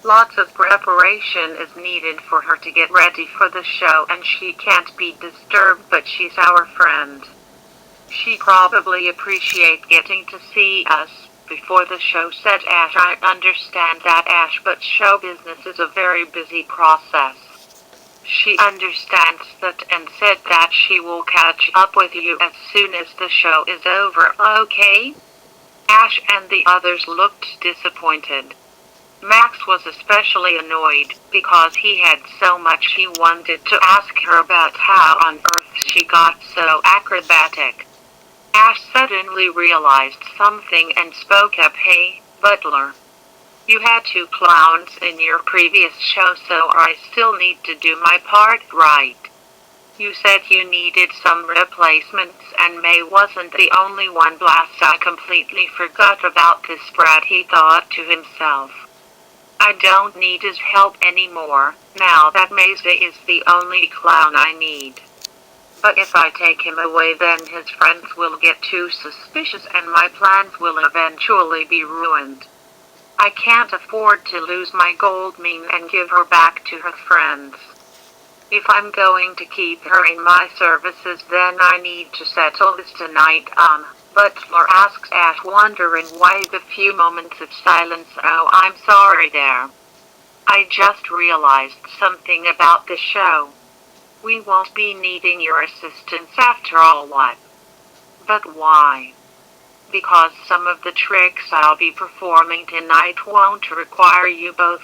Lots of preparation is needed for her to get ready for the show, and she can't be disturbed, but she's our friend. She probably appreciates getting to see us before the show, said Ash. I understand that, Ash, but show business is a very busy process. She understands that and said that she will catch up with you as soon as the show is over, okay? Ash and the others looked disappointed. Max was especially annoyed because he had so much he wanted to ask her about how on earth she got so acrobatic. Ash suddenly realized something and spoke up. Hey, Butler. You had 2 clowns in your previous show, so I still need to do my part, right? You said you needed some replacements and May wasn't the only one. Blast, I completely forgot about this brat, he thought to himself. I don't need his help anymore, now that Maisie is the only clown I need. But if I take him away, then his friends will get too suspicious and my plans will eventually be ruined. I can't afford to lose my gold mine and give her back to her friends. If I'm going to keep her in my services, then I need to settle this tonight. Butler asks Ash, wondering why the few moments of silence. Oh, I'm sorry there. I just realized something about the show. We won't be needing your assistance after all. What? But why? Because some of the tricks I'll be performing tonight won't require you both.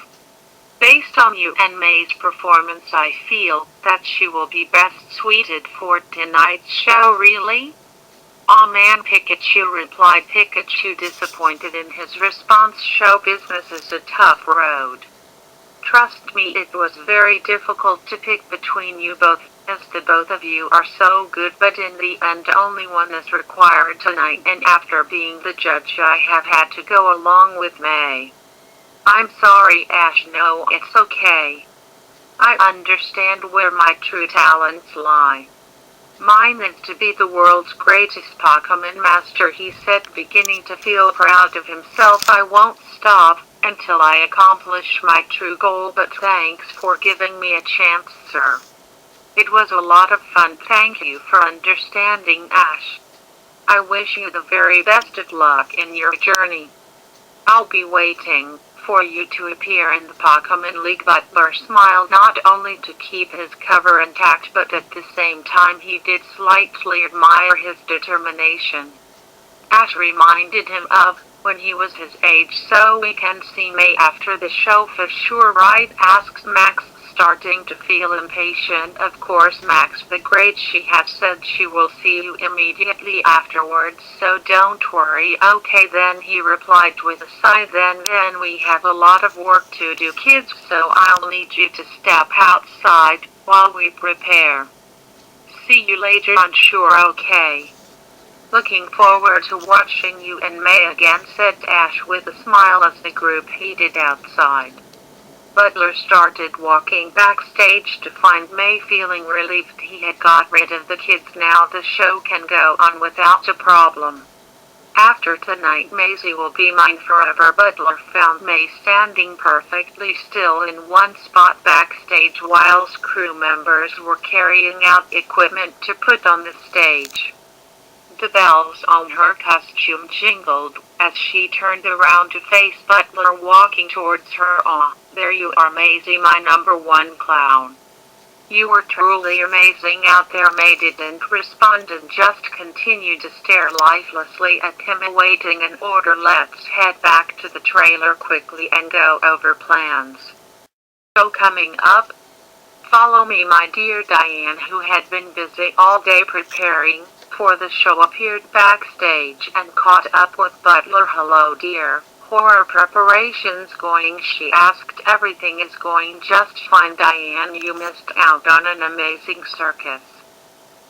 Based on you and May's performance, I feel that she will be best suited for tonight's show. Really? Aw man, Pikachu, replied Pikachu, disappointed in his response. Show business is a tough road. Trust me, it was very difficult to pick between you both, as the both of you are so good, but in the end only one is required tonight, and after being the judge I have had to go along with May. I'm sorry, Ash. No, it's okay. I understand where my true talents lie. Mine is to be the world's greatest Pokemon master, he said, beginning to feel proud of himself. I won't stop until I accomplish my true goal, but thanks for giving me a chance, sir. It was a lot of fun. Thank you for understanding, Ash. I wish you the very best of luck in your journey. I'll be waiting for you to appear in the Pokemon League. Butler smiled, not only to keep his cover intact, but at the same time he did slightly admire his determination. Ash reminded him of when he was his age. So we can see May after the show for sure, right? Asks Max, starting to feel impatient. Of course, Max the Great, she has said she will see you immediately afterwards, so don't worry. Okay then, he replied with a sigh. Then we have a lot of work to do, kids, so I'll need you to step outside while we prepare. See you later on. Sure, okay. Looking forward to watching you and May again, said Ash with a smile as the group headed outside. Butler started walking backstage to find May, feeling relieved he had got rid of the kids. Now the show can go on without a problem. After tonight, Maisie will be mine forever. Butler found May standing perfectly still in one spot backstage whilst crew members were carrying out equipment to put on the stage. The bells on her costume jingled as she turned around to face Butler walking towards her. Aw, there you are, Maisie, my number 1 clown. You were truly amazing out there. May didn't respond and just continued to stare lifelessly at him, awaiting an order. Let's head back to the trailer quickly and go over plans. So coming up, follow me. My dear Diane, who had been busy all day preparing for the show, appeared backstage and caught up with Butler. Hello dear, how are preparations going? She asked. Everything is going just fine, Diane. You missed out on an amazing circus.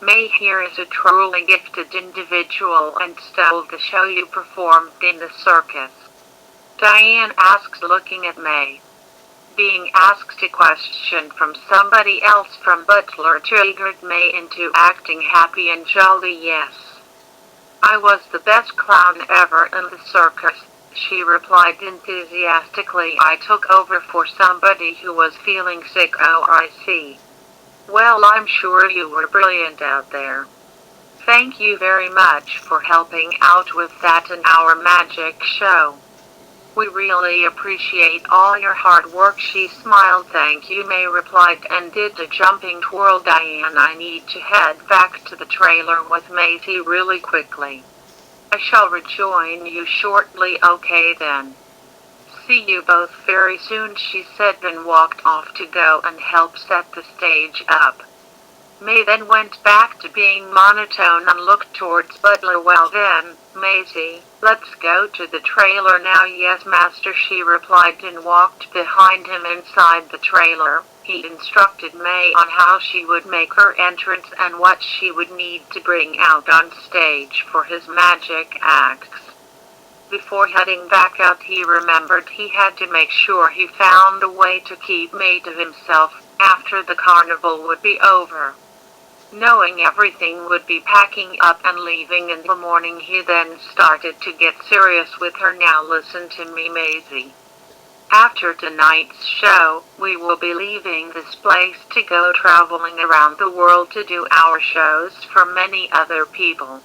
May here is a truly gifted individual and stole the show you performed in the circus. Diane asks, looking at May. Being asked a question from somebody else from Butler triggered May into acting happy and jolly. Yes. I was the best clown ever in the circus. she replied enthusiastically. I took over for somebody who was feeling sick. Oh, I see. Well, I'm sure you were brilliant out there. Thank you very much for helping out with that in our magic show. We really appreciate all your hard work. She smiled. Thank you, May replied and did a jumping twirl. Diane, I need to head back to the trailer with Maisie really quickly. I shall rejoin you shortly. Okay then. See you both very soon, she said, then walked off to go and help set the stage up. May then went back to being monotone and looked towards Butler. Well then, Maisie, let's go to the trailer now. Yes, master, she replied and walked behind him inside the trailer. He instructed May on how she would make her entrance and what she would need to bring out on stage for his magic acts. Before heading back out, he remembered he had to make sure he found a way to keep May to himself after the carnival would be over. Knowing everything would be packing up and leaving in the morning, he then started to get serious with her. Now listen to me, Maisie. After tonight's show, we will be leaving this place to go traveling around the world to do our shows for many other people.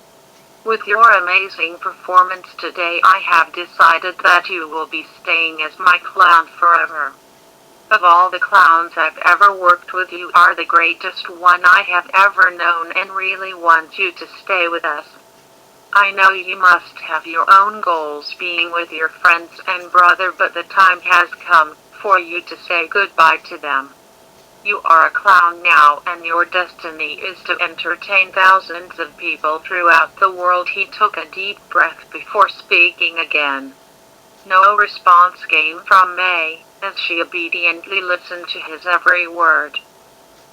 With your amazing performance today, I have decided that you will be staying as my clown forever. Of all the clowns I've ever worked with, you are the greatest one I have ever known and really want you to stay with us. I know you must have your own goals being with your friends and brother, but the time has come for you to say goodbye to them. You are a clown now, and your destiny is to entertain thousands of people throughout the world. He took a deep breath before speaking again. No response came from May, as she obediently listened to his every word.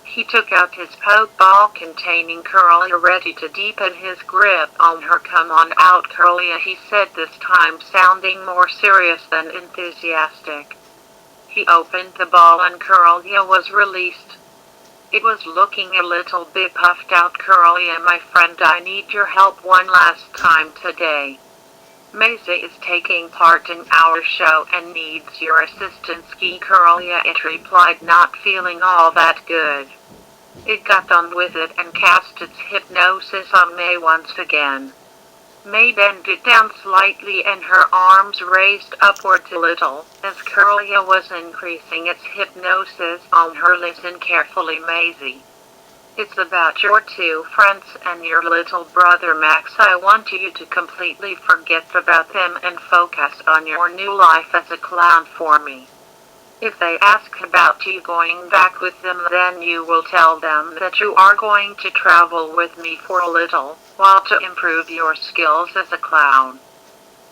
He took out his poke ball containing Curlia, ready to deepen his grip on her. Come on out, Curlia, he said, this time sounding more serious than enthusiastic. He opened the ball and Curlia was released. It was looking a little bit puffed out. Curlia, my friend, I need your help one last time today. Maisie is taking part in our show and needs your assistance. Curlia, it replied, not feeling all that good. It got on with it and cast its hypnosis on May once again. May bended down slightly and her arms raised upwards a little, as Curlia was increasing its hypnosis on her. Listen carefully, Maisie. It's about your two friends and your little brother Max. I want you to completely forget about them and focus on your new life as a clown for me. If they ask about you going back with them, then you will tell them that you are going to travel with me for a little while to improve your skills as a clown.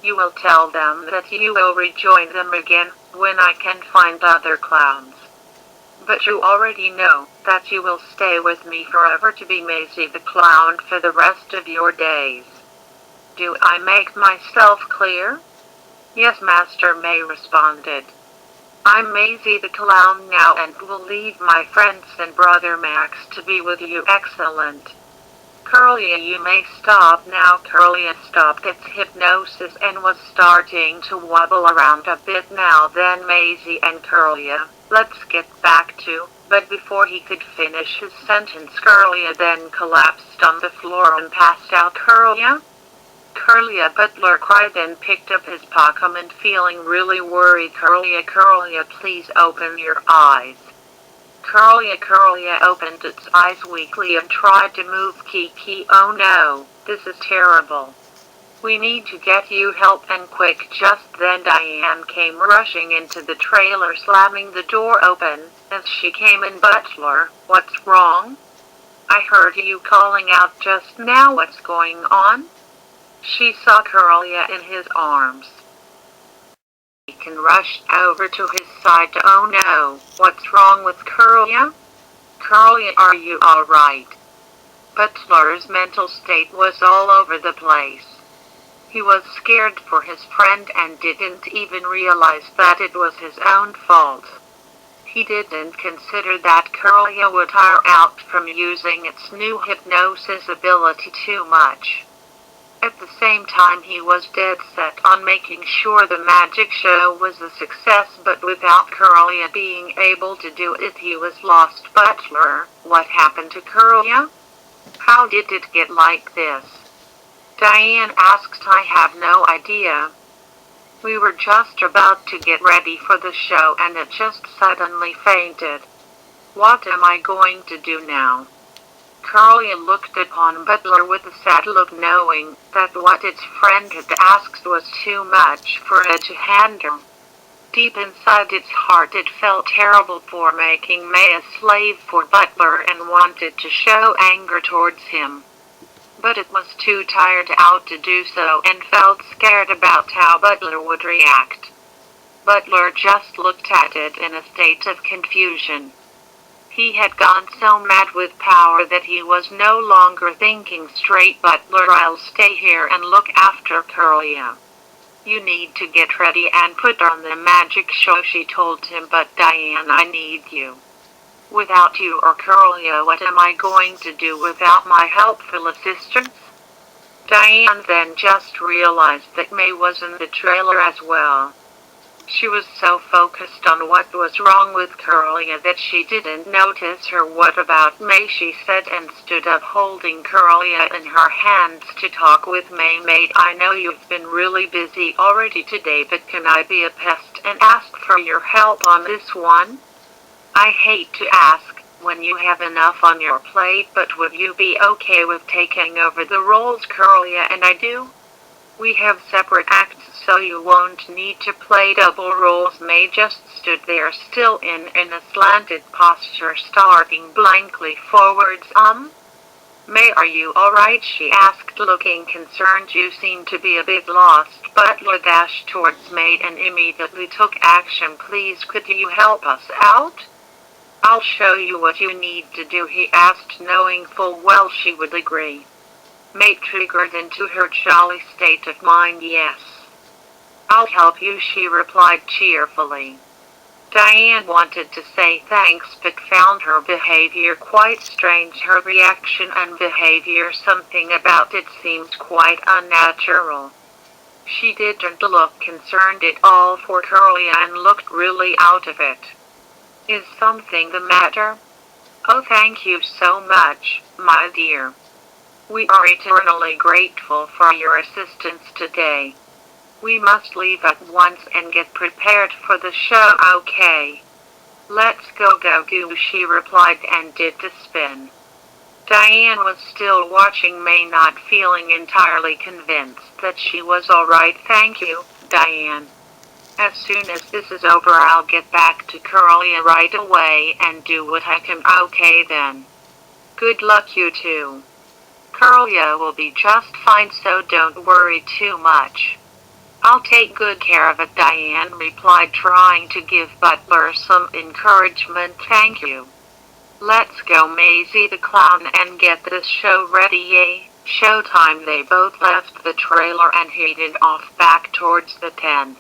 You will tell them that you will rejoin them again when I can find other clowns. But you already know that you will stay with me forever to be Maisie the clown for the rest of your days. Do I make myself clear? Yes, Master, May responded. I'm Maisie the clown now and will leave my friends and brother Max to be with you. Excellent. Curlia, you may stop now. Curlia stopped its hypnosis and was starting to wobble around a bit. Now then, Maisie and Curlia, let's get back to, but before he could finish his sentence, Curlia then collapsed on the floor and passed out. Curlia? Curlia, Butler cried and picked up his Pokemon, feeling really worried. Curlia, Curlia, please open your eyes. Curlia opened its eyes weakly and tried to move. Kiki, oh no, this is terrible. We need to get you help and quick. Just then Diane came rushing into the trailer, slamming the door open as she came in. Butler, what's wrong? I heard you calling out just now. What's going on? She saw Curlia in his arms. He rushed over to his side. Oh no, what's wrong with Curlia? Curlia, are you alright? Butler's mental state was all over the place. He was scared for his friend and didn't even realize that it was his own fault. He didn't consider that Curlia would tire out from using its new hypnosis ability too much. At the same time, he was dead set on making sure the magic show was a success, but without Curlia being able to do it, he was lost. Butler, what happened to Curlia? How did it get like this? Diane asked. I have no idea. We were just about to get ready for the show and it just suddenly fainted. What am I going to do now? Curlia looked upon Butler with a sad look, knowing that what its friend had asked was too much for it to handle. Deep inside its heart it felt terrible for making May a slave for Butler and wanted to show anger towards him. But it was too tired out to do so and felt scared about how Butler would react. Butler just looked at it in a state of confusion. He had gone so mad with power that he was no longer thinking straight. Butler, I'll stay here and look after Curlia. You need to get ready and put on the magic show, she told him, but Diane, I need you. Without you or Curlia, what am I going to do without my helpful assistance? Diane then just realized that May was in the trailer as well. She was so focused on what was wrong with Curlia that she didn't notice her. What about May, she said, and stood up holding Curlia in her hands to talk with May. May, I know you've been really busy already today, but can I be a pest and ask for your help on this one? I hate to ask when you have enough on your plate, but would you be okay with taking over the roles Curlia and I do? We have separate acts, so you won't need to play double roles. May just stood there, still in a slanted posture, staring blankly forwards. May, are you alright, she asked, looking concerned. You seem to be a bit lost. Butler dashed towards May and immediately took action. Please, could you help us out? I'll show you what you need to do, he asked, knowing full well she would agree. May triggered into her jolly state of mind. Yes, I'll help you, she replied cheerfully. Diane wanted to say thanks but found her behavior quite strange. Her reaction and behavior, something about it seemed quite unnatural. She didn't look concerned at all for Curlia and looked really out of it. Is something the matter? Oh, thank you so much, my dear. We are eternally grateful for your assistance today. We must leave at once and get prepared for the show. Okay. Let's go, she replied and did the spin. Diane was still watching May, not feeling entirely convinced that she was alright. Thank you, Diane. As soon as this is over, I'll get back to Curlia right away and do what I can. Okay then. Good luck, you two. Curlia will be just fine, so don't worry too much. I'll take good care of it, Diane replied, trying to give Butler some encouragement. Thank you. Let's go, Maisie the clown, and get this show ready. Yay, showtime. They both left the trailer and headed off back towards the tent.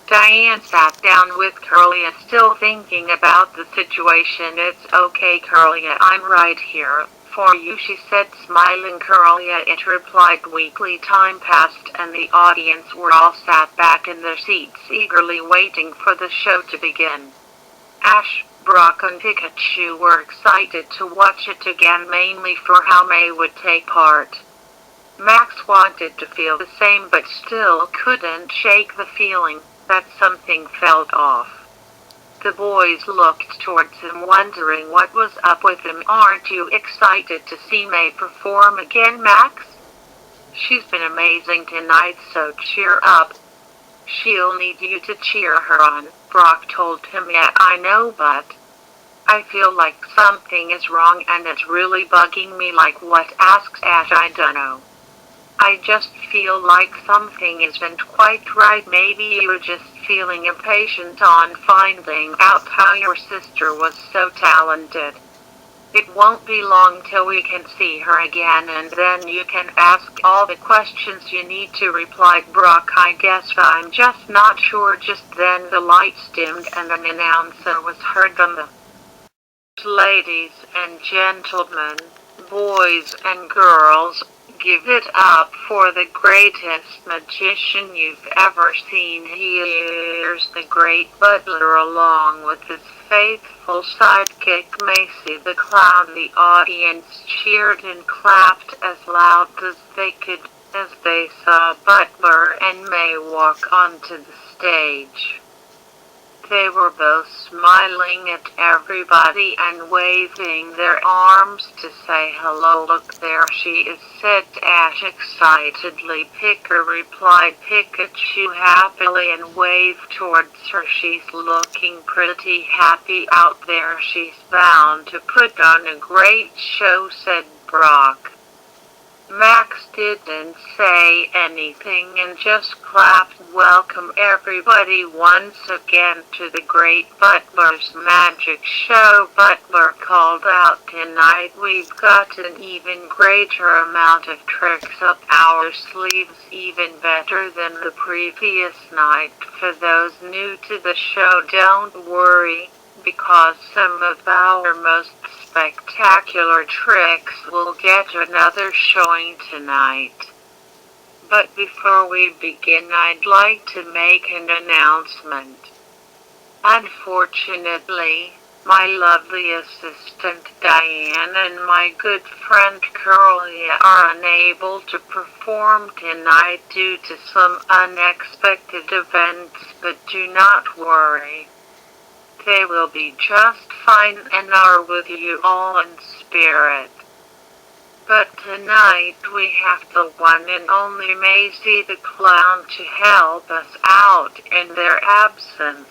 Diane sat down with Curlia, still thinking about the situation. It's okay, Curlia, I'm right here for you, she said, smiling. Curlia, it replied weakly. Time passed and the audience were all sat back in their seats, eagerly waiting for the show to begin. Ash, Brock and Pikachu were excited to watch it again, mainly for how May would take part. Max wanted to feel the same but still couldn't shake the feeling that something felt off. The boys looked towards him, wondering what was up with him. Aren't you excited to see May perform again, Max? She's been amazing tonight, so cheer up. She'll need you to cheer her on, Brock told him. Yeah, I know, but I feel like something is wrong and it's really bugging me. Like what? Asks Ash. I dunno. I just feel like something isn't quite right. Maybe you're just feeling impatient on finding out how your sister was so talented. It won't be long till we can see her again, and then you can ask all the questions you need to, replied Brock. I guess I'm just not sure. Just then the lights dimmed and an announcer was heard on the ladies and gentlemen, boys and girls, give it up for the greatest magician you've ever seen. Here's the great butler along with his faithful sidekick Macy the clown. The audience cheered and clapped as loud as they could as they saw Butler and May walk onto the stage. They were both smiling at everybody and waving their arms to say hello. "Look, there she is," said Ash excitedly. Picker replied Pikachu happily and waved towards her. "She's looking pretty happy out there. She's bound to put on a great show," said Brock. Max didn't say anything and just clapped. "Welcome everybody once again to the great Butler's Magic Show," Butler called out. "Tonight we've got an even greater amount of tricks up our sleeves, even better than the previous night. For those new to the show, don't worry, because some of our most spectacular tricks will get another showing tonight. But before we begin, I'd like to make an announcement. Unfortunately, my lovely assistant Diane and my good friend Curly are unable to perform tonight due to some unexpected events, but do not worry. They will be just fine and are with you all in spirit. But tonight we have the one and only Maisie the Clown to help us out in their absence.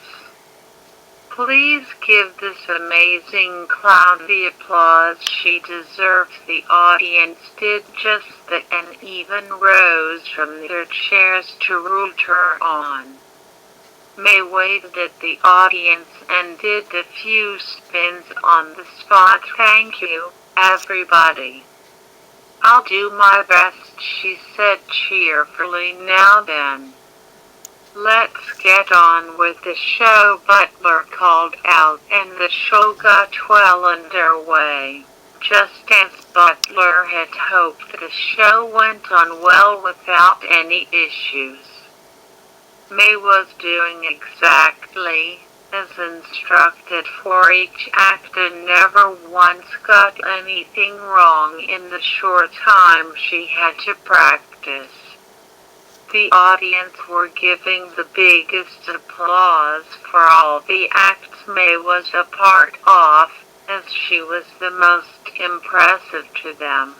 Please give this amazing clown the applause she deserves." The audience did just that and even rose from their chairs to root her on. May waved at the audience and did a few spins on the spot. "Thank you, everybody. I'll do my best," she said cheerfully. "Now then, let's get on with the show," Butler called out, and the show got well underway. Just as Butler had hoped, the show went on well without any issues. May was doing exactly as instructed for each act and never once got anything wrong in the short time she had to practice. The audience were giving the biggest applause for all the acts May was a part of, as she was the most impressive to them.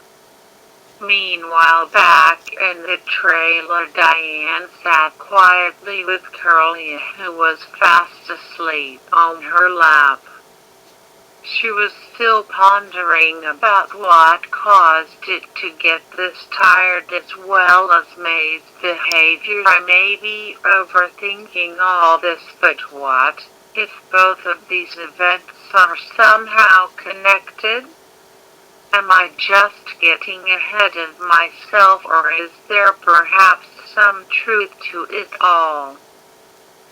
Meanwhile, back in the trailer, Diane sat quietly with Curly, who was fast asleep on her lap. She was still pondering about what caused it to get this tired, as well as May's behavior. "I may be overthinking all this, but what if both of these events are somehow connected? Am I just getting ahead of myself, or is there perhaps some truth to it all?"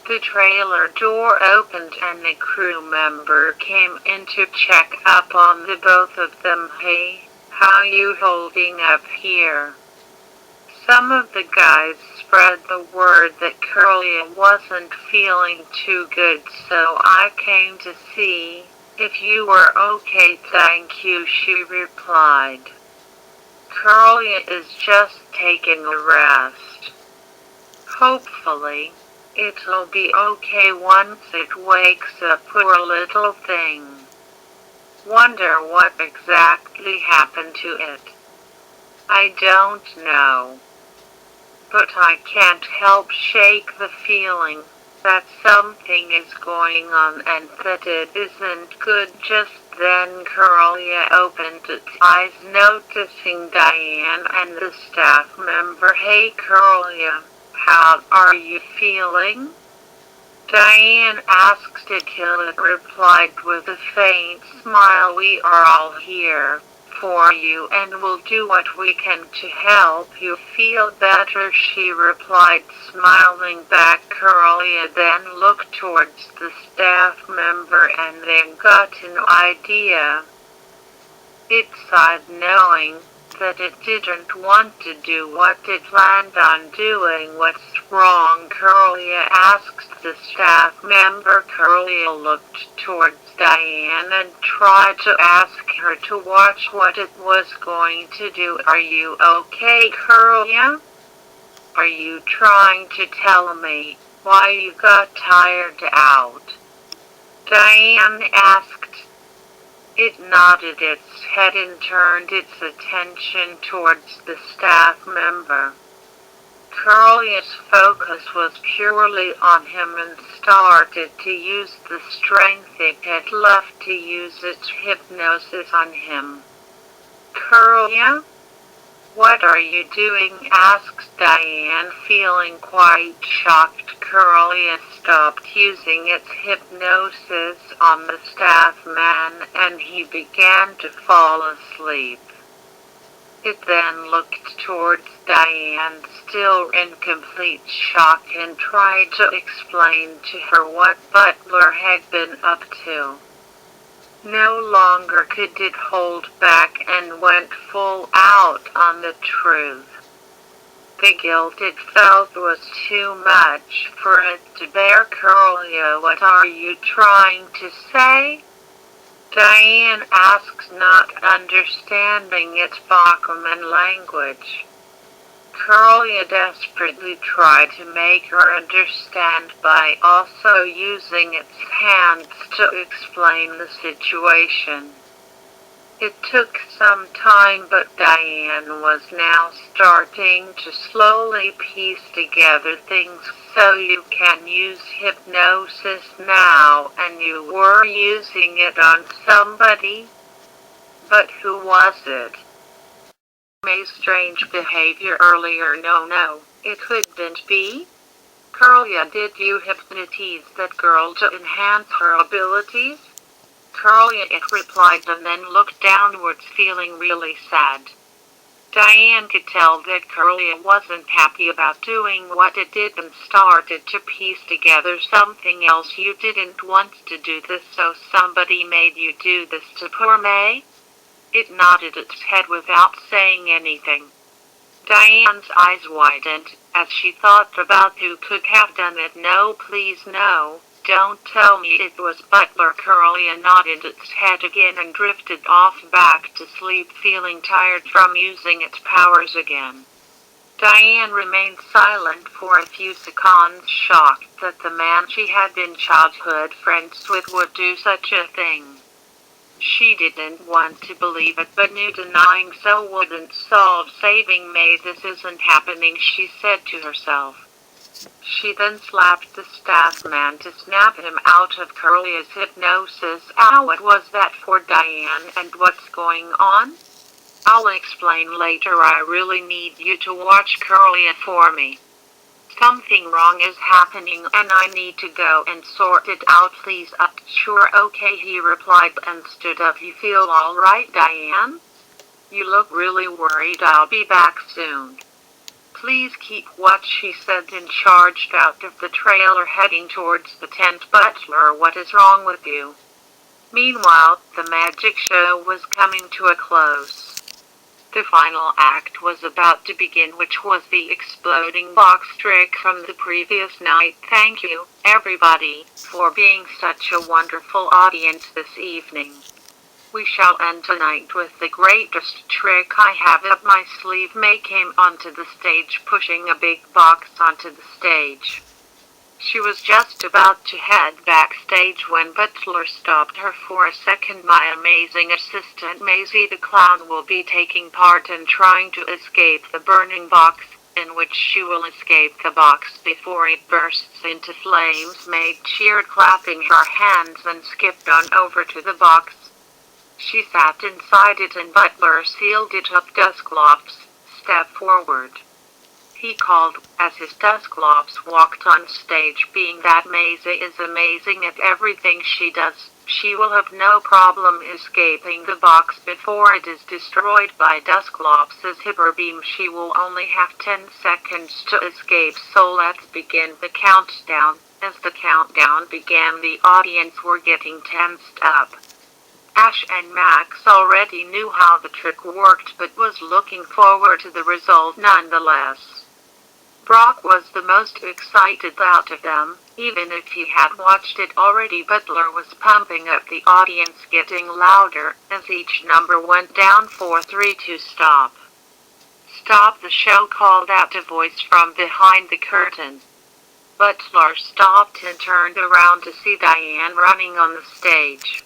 The trailer door opened and a crew member came in to check up on the both of them. "Hey, how you holding up here?" Some of the guys spread the word that Curly wasn't feeling too good, so I came to see if you were okay. "Thank you," she replied. "Curly is just taking a rest. Hopefully, it'll be okay once it wakes up. Poor little thing. Wonder what exactly happened to it. I don't know. But I can't help shake the feeling that something is going on and that it isn't good." Just then Curly opened its eyes, noticing Diane and the staff member. "Hey Curly, how are you feeling?" Diane asked it till it replied with a faint smile. "We are all here for you and will do what we can to help you feel better," she replied, smiling back. Curly then looked towards the staff member and then got an idea. It sighed, knowing that it didn't want to do what it planned on doing. What's wrong? Curlia asked the staff member. Curlia looked towards Diane and tried to ask her to watch what it was going to do. Are you okay, Curlia? Are you trying to tell me why you got tired out? Diane asked. It nodded its head and turned its attention towards the staff member. Curlia's focus was purely on him and started to use the strength it had left to use its hypnosis on him. Curlia? What are you doing? Asked Diane, feeling quite shocked. Curlia stopped using its hypnosis on the staff man and he began to fall asleep. It then looked towards Diane, still in complete shock, and tried to explain to her what Butler had been up to. No longer could it hold back and went full out on the truth. The guilt it felt was too much for it to bear. Curlia, what are you trying to say? Diane asked, not understanding its Bachman language. Curlia desperately tried to make her understand by also using its hands to explain the situation. It took some time, but Diane was now starting to slowly piece together things. So you can use hypnosis now, and you were using it on somebody? But who was it? May's strange behavior earlier. No, it couldn't be. Curlia, did you hypnotize that girl to enhance her abilities? Curlia, it replied, and then looked downwards, feeling really sad. Diane could tell that Curlia wasn't happy about doing what it did and started to piece together something else. You didn't want to do this, so somebody made you do this to poor May? It nodded its head without saying anything. Diane's eyes widened as she thought about who could have done it. No, please, no. Don't tell me it was Butler. Curlia nodded its head again and drifted off back to sleep, feeling tired from using its powers again. Diane remained silent for a few seconds, shocked that the man she had been childhood friends with would do such a thing. She didn't want to believe it, but knew denying so wouldn't solve saving May. This isn't happening, she said to herself. She then slapped the staff man to snap him out of Curlia's hypnosis. What was that for, Diane, and what's going on? I'll explain later. I really need you to watch Curlia for me. Something wrong is happening and I need to go and sort it out, please. Sure, okay, he replied and stood up. You feel all right, Diane? You look really worried. I'll be back soon. Please keep watch, she said, and charged out of the trailer, heading towards the tent. Butler, what is wrong with you? Meanwhile, the magic show was coming to a close. The final act was about to begin, which was the exploding box trick from the previous night. Thank you, everybody, for being such a wonderful audience this evening. We shall end tonight with the greatest trick I have up my sleeve. May came onto the stage, pushing a big box onto the stage. She was just about to head backstage when Butler stopped her for a second. My amazing assistant Maisie the Clown will be taking part in trying to escape the burning box, in which she will escape the box before it bursts into flames. May cheered, clapping her hands, and skipped on over to the box. She sat inside it and Butler sealed it up. Dusclops, step forward, he called, as his Dusclops walked on stage. Being that Maisie is amazing at everything she does, she will have no problem escaping the box before it is destroyed by Dusclops' hyper beam. She will only have 10 seconds to escape, so let's begin the countdown. As the countdown began, the audience were getting tensed up. Ash and Max already knew how the trick worked but was looking forward to the result nonetheless. Brock was the most excited out of them, even if he had watched it already. Butler was pumping up the audience, getting louder as each number went down. 4-3 to stop. Stop, the show called out a voice from behind the curtain. Butler stopped and turned around to see Diane running on the stage.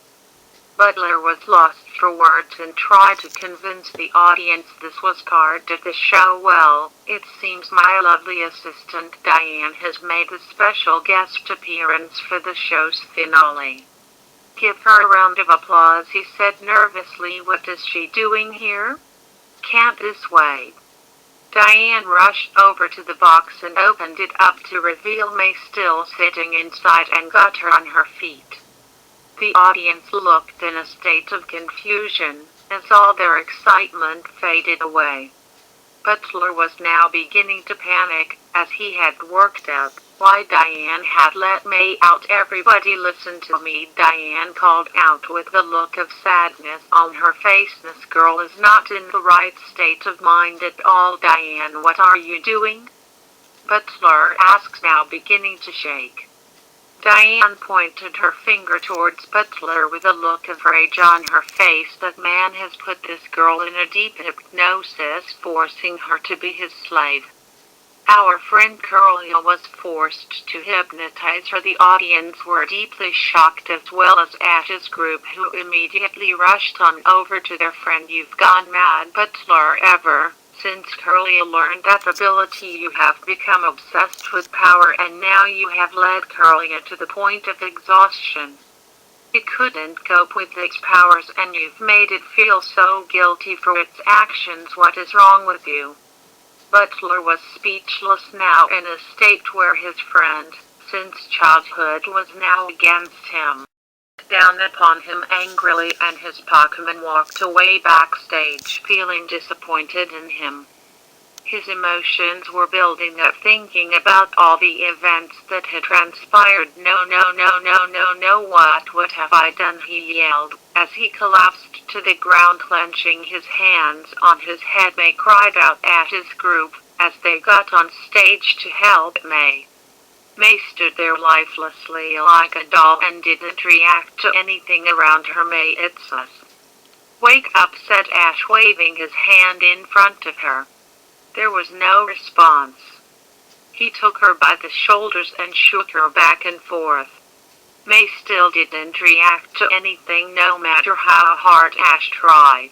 Butler was lost for words and tried to convince the audience this was part of the show. Well, it seems my lovely assistant Diane has made a special guest appearance for the show's finale. Give her a round of applause, he said nervously. What is she doing here? Can't this wait? Diane rushed over to the box and opened it up to reveal May still sitting inside and got her on her feet. The audience looked in a state of confusion as all their excitement faded away. Butler was now beginning to panic, as he had worked out why Diane had let May out. Everybody listen to me, Diane called out with a look of sadness on her face. This girl is not in the right state of mind at all. Diane, what are you doing? Butler asked, now beginning to shake. Diane pointed her finger towards Butler with a look of rage on her face. That man has put this girl in a deep hypnosis, forcing her to be his slave. Our friend Curly was forced to hypnotize her. The audience were deeply shocked, as well as Ash's group, who immediately rushed on over to their friend. You've gone mad, Butler. Ever since Curly learned that ability, you have become obsessed with power, and now you have led Curly to the point of exhaustion. It couldn't cope with its powers, and you've made it feel so guilty for its actions. What is wrong with you? Butler was speechless now, in a state where his friend, since childhood, was now against him. Down upon him angrily, and his Pokemon walked away backstage, feeling disappointed in him. His emotions were building up, thinking about all the events that had transpired. No, what have I done? He yelled, as he collapsed to the ground, clenching his hands on his head. May cried out at his group, as they got on stage to help May. May stood there lifelessly like a doll and didn't react to anything around her. May, it's us. Wake up, said Ash, waving his hand in front of her. There was no response. He took her by the shoulders and shook her back and forth. May still didn't react to anything, no matter how hard Ash tried.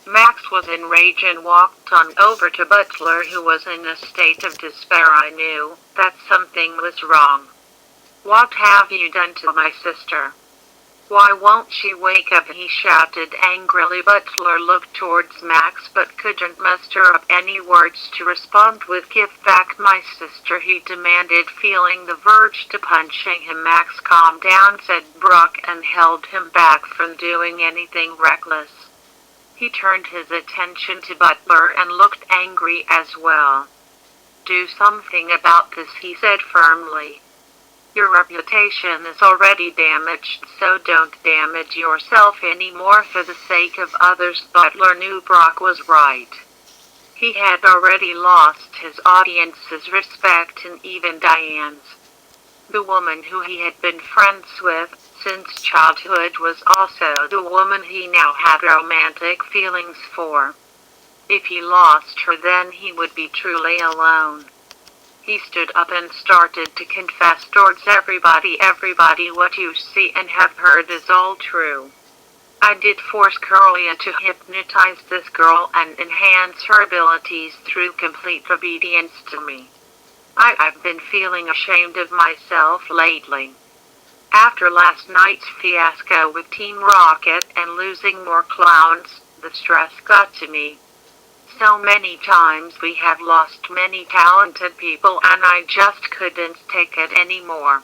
Max was enraged and walked on over to Butler, who was in a state of despair. I knew that something was wrong. What have you done to my sister? Why won't she wake up? He shouted angrily. Butler looked towards Max but couldn't muster up any words to respond with. Give back my sister, he demanded, feeling the verge to punching him. Max, calm down, said Brock, and held him back from doing anything reckless. He turned his attention to Butler and looked angry as well. Do something about this, he said firmly. Your reputation is already damaged, so don't damage yourself anymore for the sake of others. Butler knew Brock was right. He had already lost his audience's respect, and even Diane's. The woman who he had been friends with since childhood was also the woman he now had romantic feelings for. If he lost her, then he would be truly alone. He stood up and started to confess towards everybody. Everybody, what you see and have heard is all true. I did force Curly to hypnotize this girl and enhance her abilities through complete obedience to me. I've been feeling ashamed of myself lately. After last night's fiasco with Team Rocket and losing more clowns, the stress got to me. So many times we have lost many talented people, and I just couldn't take it anymore.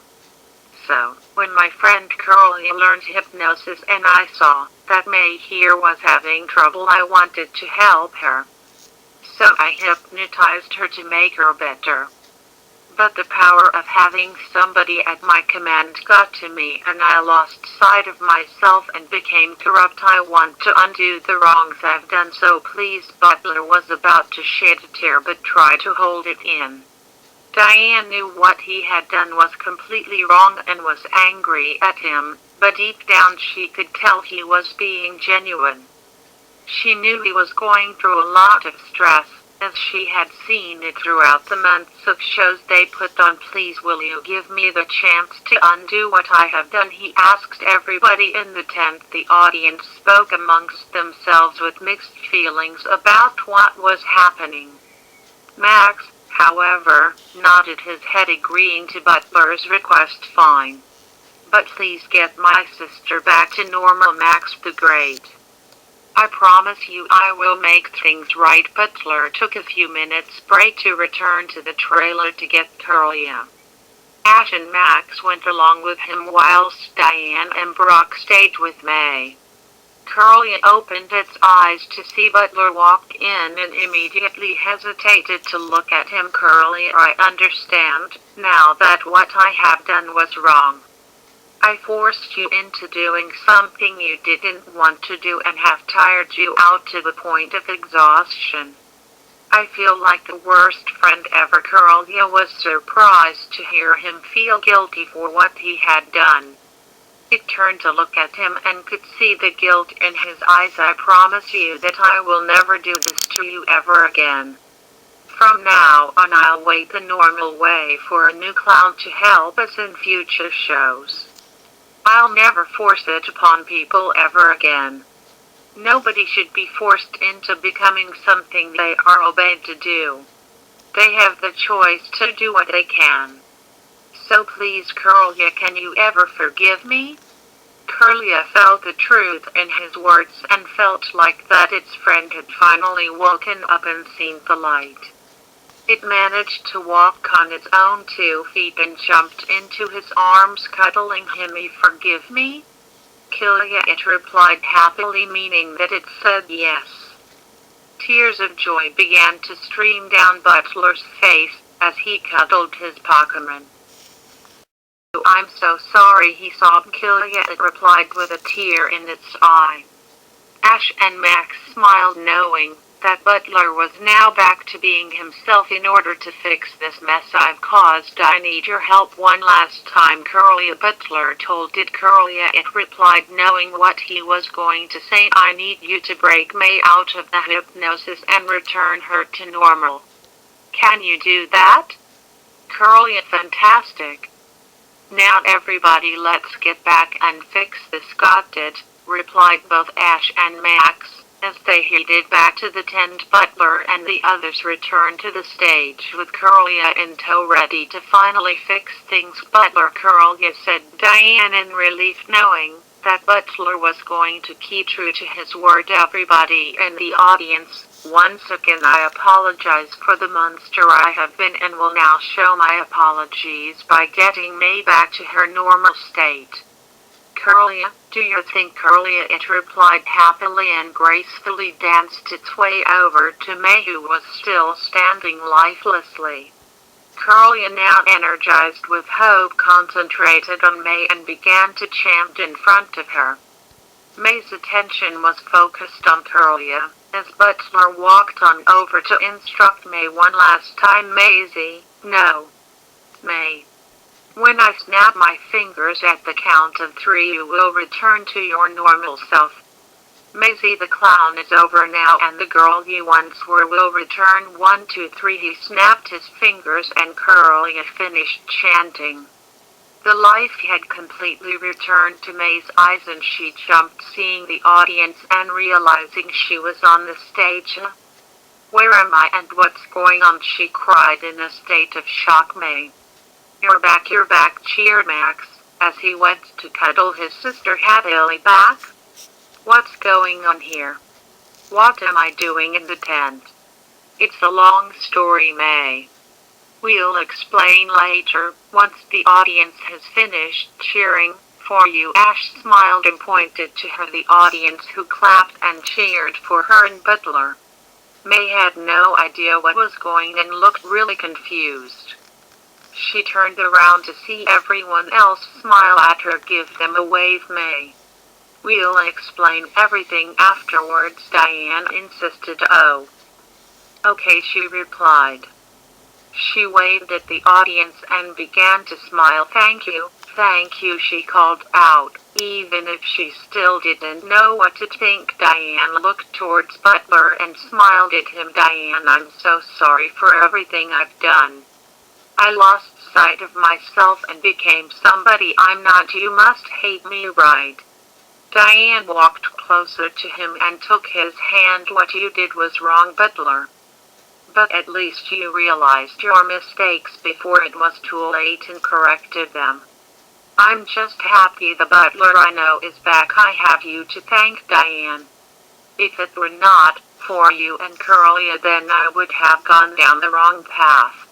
So, when my friend Curly learned hypnosis and I saw that May here was having trouble, I wanted to help her. So I hypnotized her to make her better. But the power of having somebody at my command got to me, and I lost sight of myself and became corrupt. I want to undo the wrongs I've done, so please. Butler was about to shed a tear but tried to hold it in. Diane knew what he had done was completely wrong and was angry at him, but deep down she could tell he was being genuine. She knew he was going through a lot of stress, as she had seen it throughout the months of shows they put on. Please, will you give me the chance to undo what I have done? He asked everybody in the tent. The audience spoke amongst themselves with mixed feelings about what was happening. Max, however, nodded his head, agreeing to Butler's request. Fine. But please get my sister back to normal, Max the Great. I promise you I will make things right. Butler took a few minutes break to return to the trailer to get Curlia. Ash and Max went along with him whilst Diane and Brock stayed with May. Curlia opened its eyes to see Butler walk in and immediately hesitated to look at him. Curlia, I understand now that what I have done was wrong. I forced you into doing something you didn't want to do and have tired you out to the point of exhaustion. I feel like the worst friend ever. Curlia was surprised to hear him feel guilty for what he had done. It turned to look at him and could see the guilt in his eyes. I promise you that I will never do this to you ever again. From now on I'll wait the normal way for a new clown to help us in future shows. I'll never force it upon people ever again. Nobody should be forced into becoming something they are obeyed to do. They have the choice to do what they can. So please, Curlia, can you ever forgive me? Curlia felt the truth in his words and felt like that its friend had finally woken up and seen the light. It managed to walk on its own 2 feet and jumped into his arms, cuddling him. You forgive me? Curlia, it replied happily, meaning that it said yes. Tears of joy began to stream down Butler's face as he cuddled his Pokemon. I'm so sorry, he sobbed. Curlia, it replied with a tear in its eye. Ash and Max smiled, knowing that Butler was now back to being himself. In order to fix this mess I've caused, I need your help one last time. Curlia, Butler told it. Curlia, it replied, knowing what he was going to say. I need you to break May out of the hypnosis and return her to normal. Can you do that? Curlia, fantastic. Now everybody, let's get back and fix this. Got it, replied both Ash and Max. As they headed back to the tent, Butler and the others returned to the stage with Curlia in tow, ready to finally fix things. Butler, Curlia, said Diane in relief, knowing that Butler was going to keep true to his word. Everybody in the audience, once again I apologize for the monster I have been and will now show my apologies by getting May back to her normal state. Curlia, do your thing. Curlia, it replied happily and gracefully danced its way over to May, who was still standing lifelessly. Curlia, now energized with hope, concentrated on May and began to chant in front of her. May's attention was focused on Curlia, as Butler walked on over to instruct May one last time. Maisie, no. May. When I snap my fingers at the count of 3, you will return to your normal self. Maisie, the clown is over now and the girl you once were will return. 1, 2, 3. He snapped his fingers and Curlia finished chanting. The life had completely returned to May's eyes and she jumped, seeing the audience and realizing she was on the stage. Where am I and what's going on? She cried in a state of shock. May. You're back, cheered Max, as he went to cuddle his sister happily. Back? What's going on here? What am I doing in the tent? It's a long story, May. We'll explain later, once the audience has finished cheering for you. Ash smiled and pointed to her, the audience, who clapped and cheered for her and Butler. May had no idea what was going on and looked really confused. She turned around to see everyone else smile at her, give them a wave, May. We'll explain everything afterwards, Diane insisted. Oh. Okay, she replied. She waved at the audience and began to smile. Thank you, she called out. Even if she still didn't know what to think, Diane looked towards Butler and smiled at him. Diane, I'm so sorry for everything I've done. I lost sight of myself and became somebody I'm not. You must hate me, right? Diane walked closer to him and took his hand. What you did was wrong, Butler. But at least you realized your mistakes before it was too late and corrected them. I'm just happy the butler I know is back. I have you to thank, Diane. If it were not for you and Curlia, then I would have gone down the wrong path.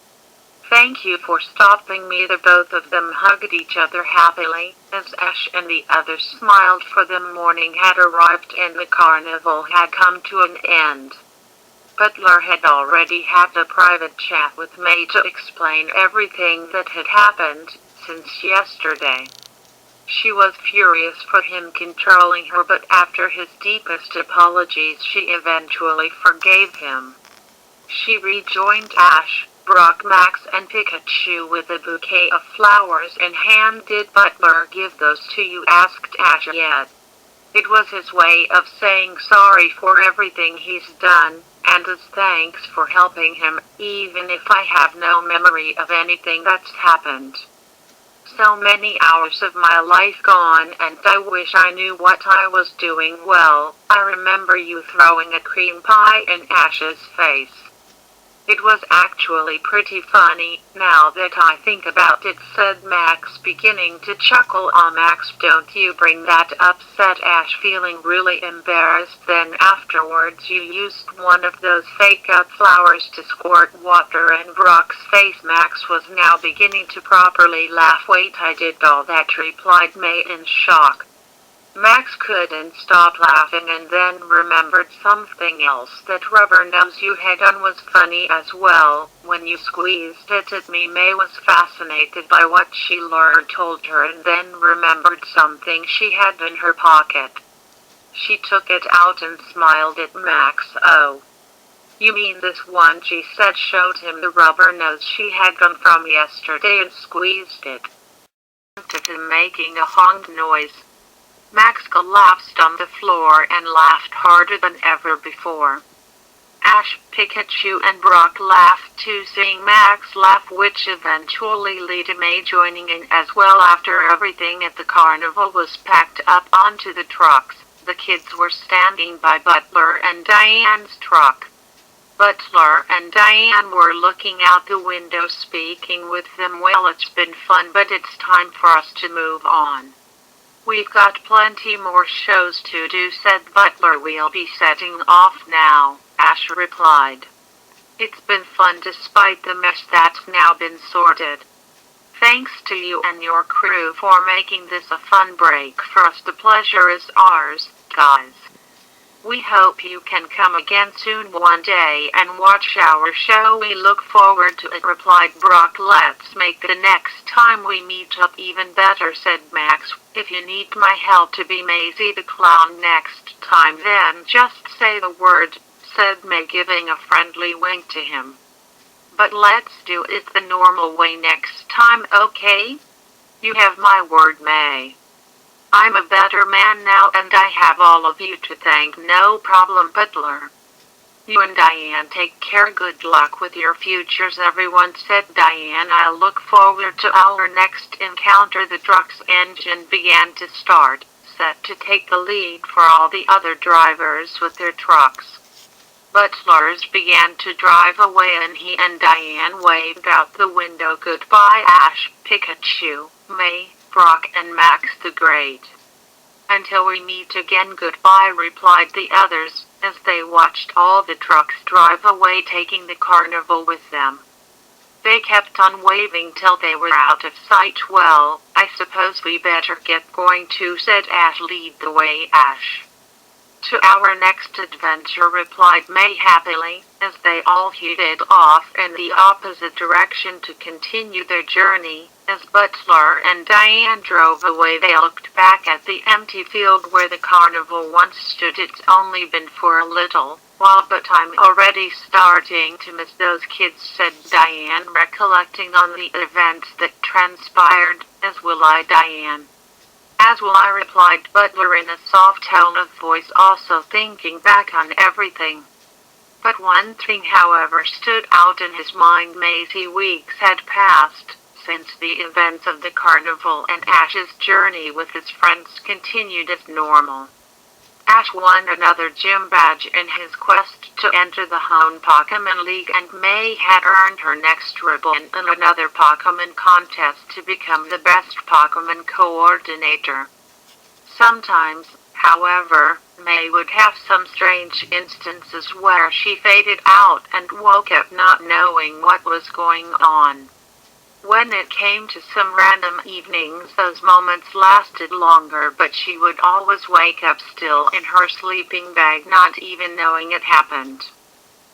Thank you for stopping me. The both of them hugged each other happily, as Ash and the others smiled, for the morning had arrived and the carnival had come to an end. Butler had already had a private chat with May to explain everything that had happened since yesterday. She was furious for him controlling her, but after his deepest apologies she eventually forgave him. She rejoined Ash, Brock, Max and Pikachu with a bouquet of flowers in hand. Did Butler give those to you? Asked Ash. Yet. It was his way of saying sorry for everything he's done, and as thanks for helping him, even if I have no memory of anything that's happened. So many hours of my life gone, and I wish I knew what I was doing. Well, I remember you throwing a cream pie in Ash's face. It was actually pretty funny, now that I think about it, said Max, beginning to chuckle. Oh, Max, don't you bring that up, said Ash, feeling really embarrassed. Then afterwards you used one of those fake flowers to squirt water in Brock's face. Max was now beginning to properly laugh. Wait, I did all that, replied May in shock. Max couldn't stop laughing and then remembered something else. That rubber nose you had on was funny as well. When you squeezed it at me. May was fascinated by what she told her and then remembered something she had in her pocket. She took it out and smiled at Max. Oh. You mean this one, she said, showed him the rubber nose she had gone from yesterday and squeezed it. Of him making a honk noise. Max collapsed on the floor and laughed harder than ever before. Ash, Pikachu and Brock laughed too, seeing Max laugh, which eventually led to May joining in as well. After everything at the carnival was packed up onto the trucks, the kids were standing by Butler and Diane's truck. Butler and Diane were looking out the window, speaking with them. Well, it's been fun, but it's time for us to move on. We've got plenty more shows to do, said Butler. We'll be setting off now, Ash replied. It's been fun despite the mess that's now been sorted. Thanks to you and your crew for making this a fun break for us. The pleasure is ours, guys. We hope you can come again soon one day and watch our show. We look forward to it, replied Brock. Let's make the next time we meet up even better, said Max. If you need my help to be Maisie the Clown next time, then just say the word, said May, giving a friendly wink to him. But let's do it the normal way next time, okay? You have my word, May. I'm a better man now and I have all of you to thank. No problem, Butler. You and Diane take care. Good luck with your futures, everyone, said Diane. I'll look forward to our next encounter. The truck's engine began to start, set to take the lead for all the other drivers with their trucks. Butlers began to drive away and he and Diane waved out the window. Goodbye, Ash, Pikachu, May, Brock and Max the Great. Until we meet again, goodbye, replied the others, as they watched all the trucks drive away, taking the carnival with them. They kept on waving till they were out of sight. Well, I suppose we better get going too, said Ash. Lead the way, Ash. "To our next adventure," replied May happily, as they all headed off in the opposite direction to continue their journey. As Butler and Diane drove away, they looked back at the empty field where the carnival once stood. "It's only been for a little while, but I'm already starting to miss those kids," said Diane, recollecting on the events that transpired. "As will I, Diane." "As will I," replied Butler in a soft tone of voice, also thinking back on everything. But one thing, however, stood out in his mind. Many weeks had passed since the events of the carnival, and Ash's journey with his friends continued as normal. Ash won another gym badge in his quest to enter the Hone Pokemon League, and May had earned her next ribbon in another Pokemon contest to become the best Pokemon coordinator. Sometimes, however, May would have some strange instances where she faded out and woke up not knowing what was going on. When it came to some random evenings, those moments lasted longer, but she would always wake up still in her sleeping bag, not even knowing it happened.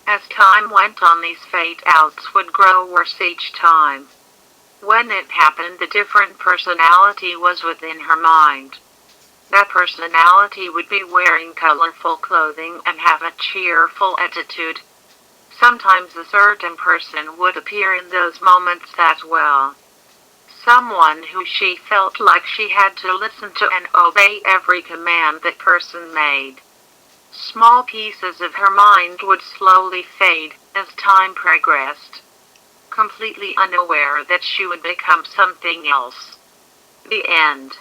As time went on, these fade-outs would grow worse each time. When it happened, a different personality was within her mind. That personality would be wearing colorful clothing and have a cheerful attitude. Sometimes a certain person would appear in those moments as well. Someone who she felt like she had to listen to and obey every command that person made. Small pieces of her mind would slowly fade as time progressed, completely unaware that she would become something else. The end.